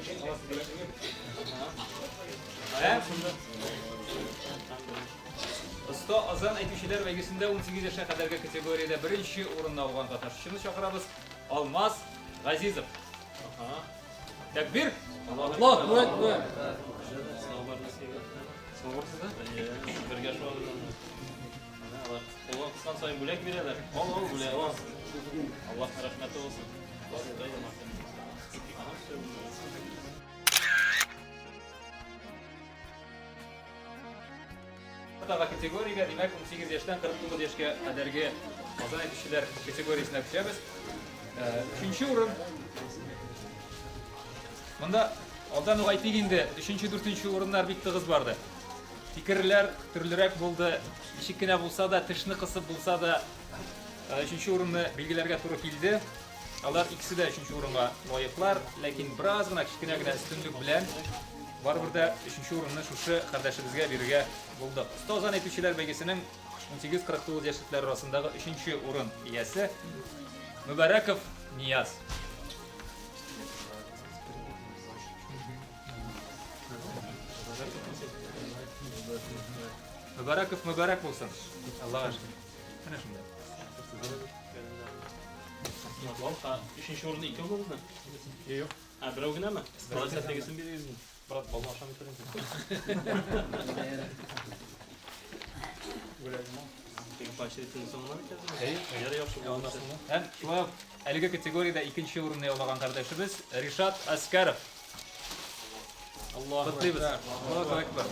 Оста азан әйтүчеләр бәйгесендә 18 яшькә кадәрге категориядә 1нче урынны алган катнашучыны чакырабыз. Алмаз Газизов. Тәкбир! Аллаһу акбар! Бергә шулай. Аллаһ кыскан сайын бүләк бирәләр. Аллаһу бүләк. Аллаһ рәхмәте булсын. Тагы категориягә, димәк, 18 яшьтән 49 яшькә кадәрге азан әйтүчеләр категориясенә күчәбез. 3нче урын. Монда алдан ук әйтик инде, 3нче, 4нче урыннар бик тыгыз барды. Фикерләр төрлерәк булды. Ничек кенә булса да, тешне кысып булса да, 3нче урынны билгеләргә туры килде. Алар икесе дә 3нче урынга лаеклар, ләкин бераз гына кичкенә генә өстенлек белән барыбер дә 3нче урынны шушы кардәшебезгә бирергә булдык. Оста азан әйтүчеләр бәйгесенең 18-49 яшьлекләр арасындагы 3нче урын иясе Мөбәрәков Нияз. Мөбәрәков мөбәрәк булсын. Аллаһ шөкер. Менә шунда. Аллаһ, 3нче урынны икәү булдымы? Юк. Берәү генәме? Барысы тегесен бирегезме? Брат, балны ашам итәрем. Теге паширтын соңыннан икәнме? Ярый, яхшы булган. Һәм шулай ук әлеге категориядә 2нче урынны яулаган кардәшебез Ришат Аскаров. Аллаһу акбар. Аллаһу акбар.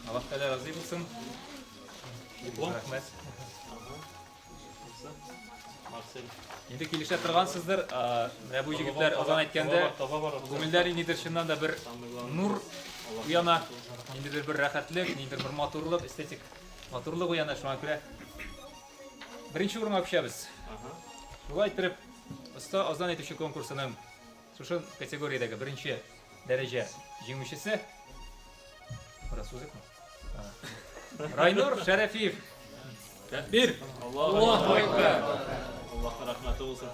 Аллаһ тәгалә разый булсын. Рәхмәт. Марсель. Инде килешә торгансыздыр. Менә бу җегетләр азан әйткәндә күңелләр ниндидер чыннан да бер нур уяна, ниндидер бер рәхәтлек, ниндидер бер матурлык, эстетик матурлык уяна. Шуңа күрә беренче урынга күчәбез. Шулай итеп, оста азан әйтүче конкурсының шушы категориядәге беренче дәрәҗә җиңүчесе Райнур Шәрәфиев. Тәкбир! Аллаһу акбар. Аллаһ рәхмәте булсын.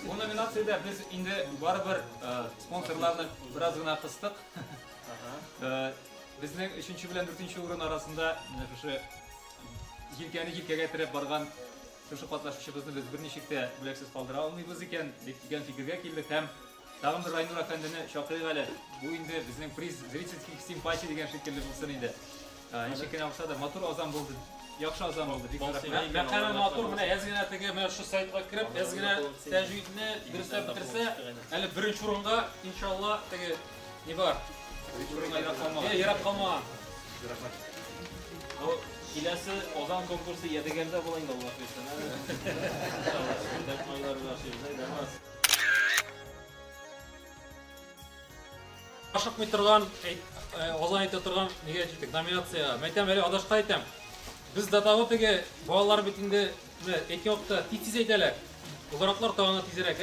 Бу номинациядә без инде барыбер спонсорларны бераз гына кыстык. Безнең 3нче белән 4нче урын арасында шушы җилкәгә терәп барган шушы катнашучыбызны без берничек тә бүләксез калдыра алмыйбыз икән дигән фикергә килдек һәм тагын бер Райнур әфәндене чакырыйк әле. Бу инде безнең приз зрительских симпатий дигән шикелле булсын инде. Ничек кенә булса да матур азан булды Yaxşı azam oldu. Big Bol rahmet. sevgi Ben hemen Allah matur razı buna ezgine tege men şu saytga kirib, ezgine tecrübini dürüstlep bitirse, hali birinchi o'ringa inshaalloh tege ne var? Birinchi o'ringa yiroq qolmagan. O ilası Ozan konkursu yedigende bulayın da Allah versin. Depmaylar başlayacak. Demez. Ашық мей тұрған, озан ете тұрған неге жеттік номинацияға. Мен айтам, әлі адашқа айтам. Біз датағы теге балалар бетінде еткен уақытта тиз айталар. Олараклар тағына тизерек.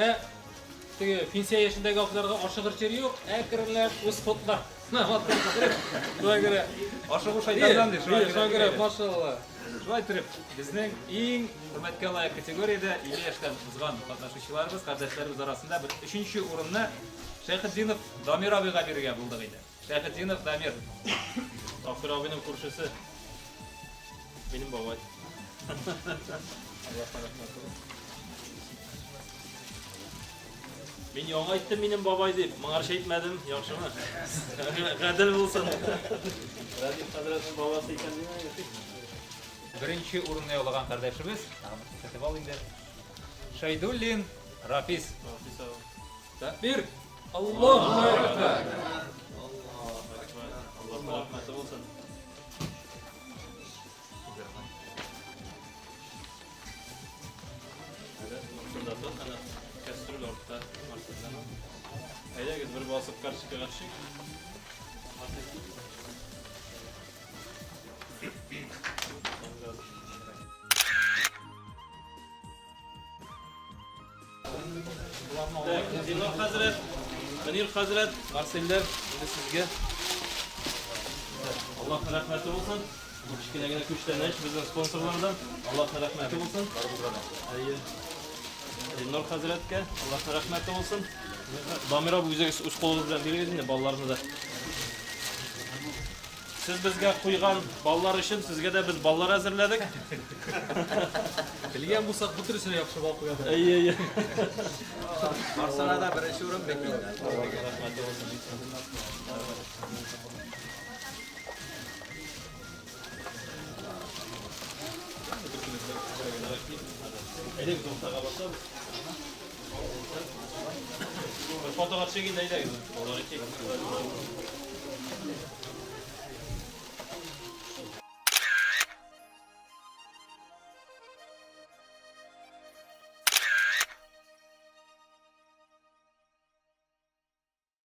Теге пенсия yaşındagi оқыларға ашығыр жері жоқ. Әкірілер, өз фотлар. Шуға кере. Ашығы шайтардан де. Шуға кере, машалла. Шулай тұрып, біздің ең құрметке лайық категорияда 50 яштан озған катнашучыларыбыз, кардәшләребез арасында бір 3-ші орынны Шайхетдинов Дамир абыйга беруге булдык иде. Шайхетдинов Дамир. Gafur abinin kurşusu. Benim babay. Allah'tan rahmet olsun. Ben yana aytdım benim babay deyip, bana şey etmedim, yaxşı mı? Gadil bulsun. Radif Hazret'in babası iken değil mi? Birinchi o'rinni yo'llagan qardoshimiz, ketib olinglar. Shaydullin Rafiz. Takbir. Allohu akbar. Allah'tan rahmeti olsun. Şurada tut, ana kastrol orta markasından. Haydi git bir basıp karşıya karşı. Zilal Hazret, Munir Hazret, Marseller, şimdi sizge. Allah rahmeti olsun. Bu kichkinagina kuchlanış bizning sponsorlardan. Allah rahmeti olsun. Nur Hazretga Allah rahmeti olsun. Damir abi o'ziga o'z qo'lingiz bilan bergandingiz bolalarni da. Siz bizga qo'ygan bolalar uchun sizga da biz bolalar hazırladik. Bilgan bo'lsak bu turisini yaxshi bol qo'yadi. Ey. Barselonada birinchi o'rin Bekin. Allah rahmeti olsun. Elim doktora bakalım. Fotoğraf çekin de gidelim. Fotoğraf çekin.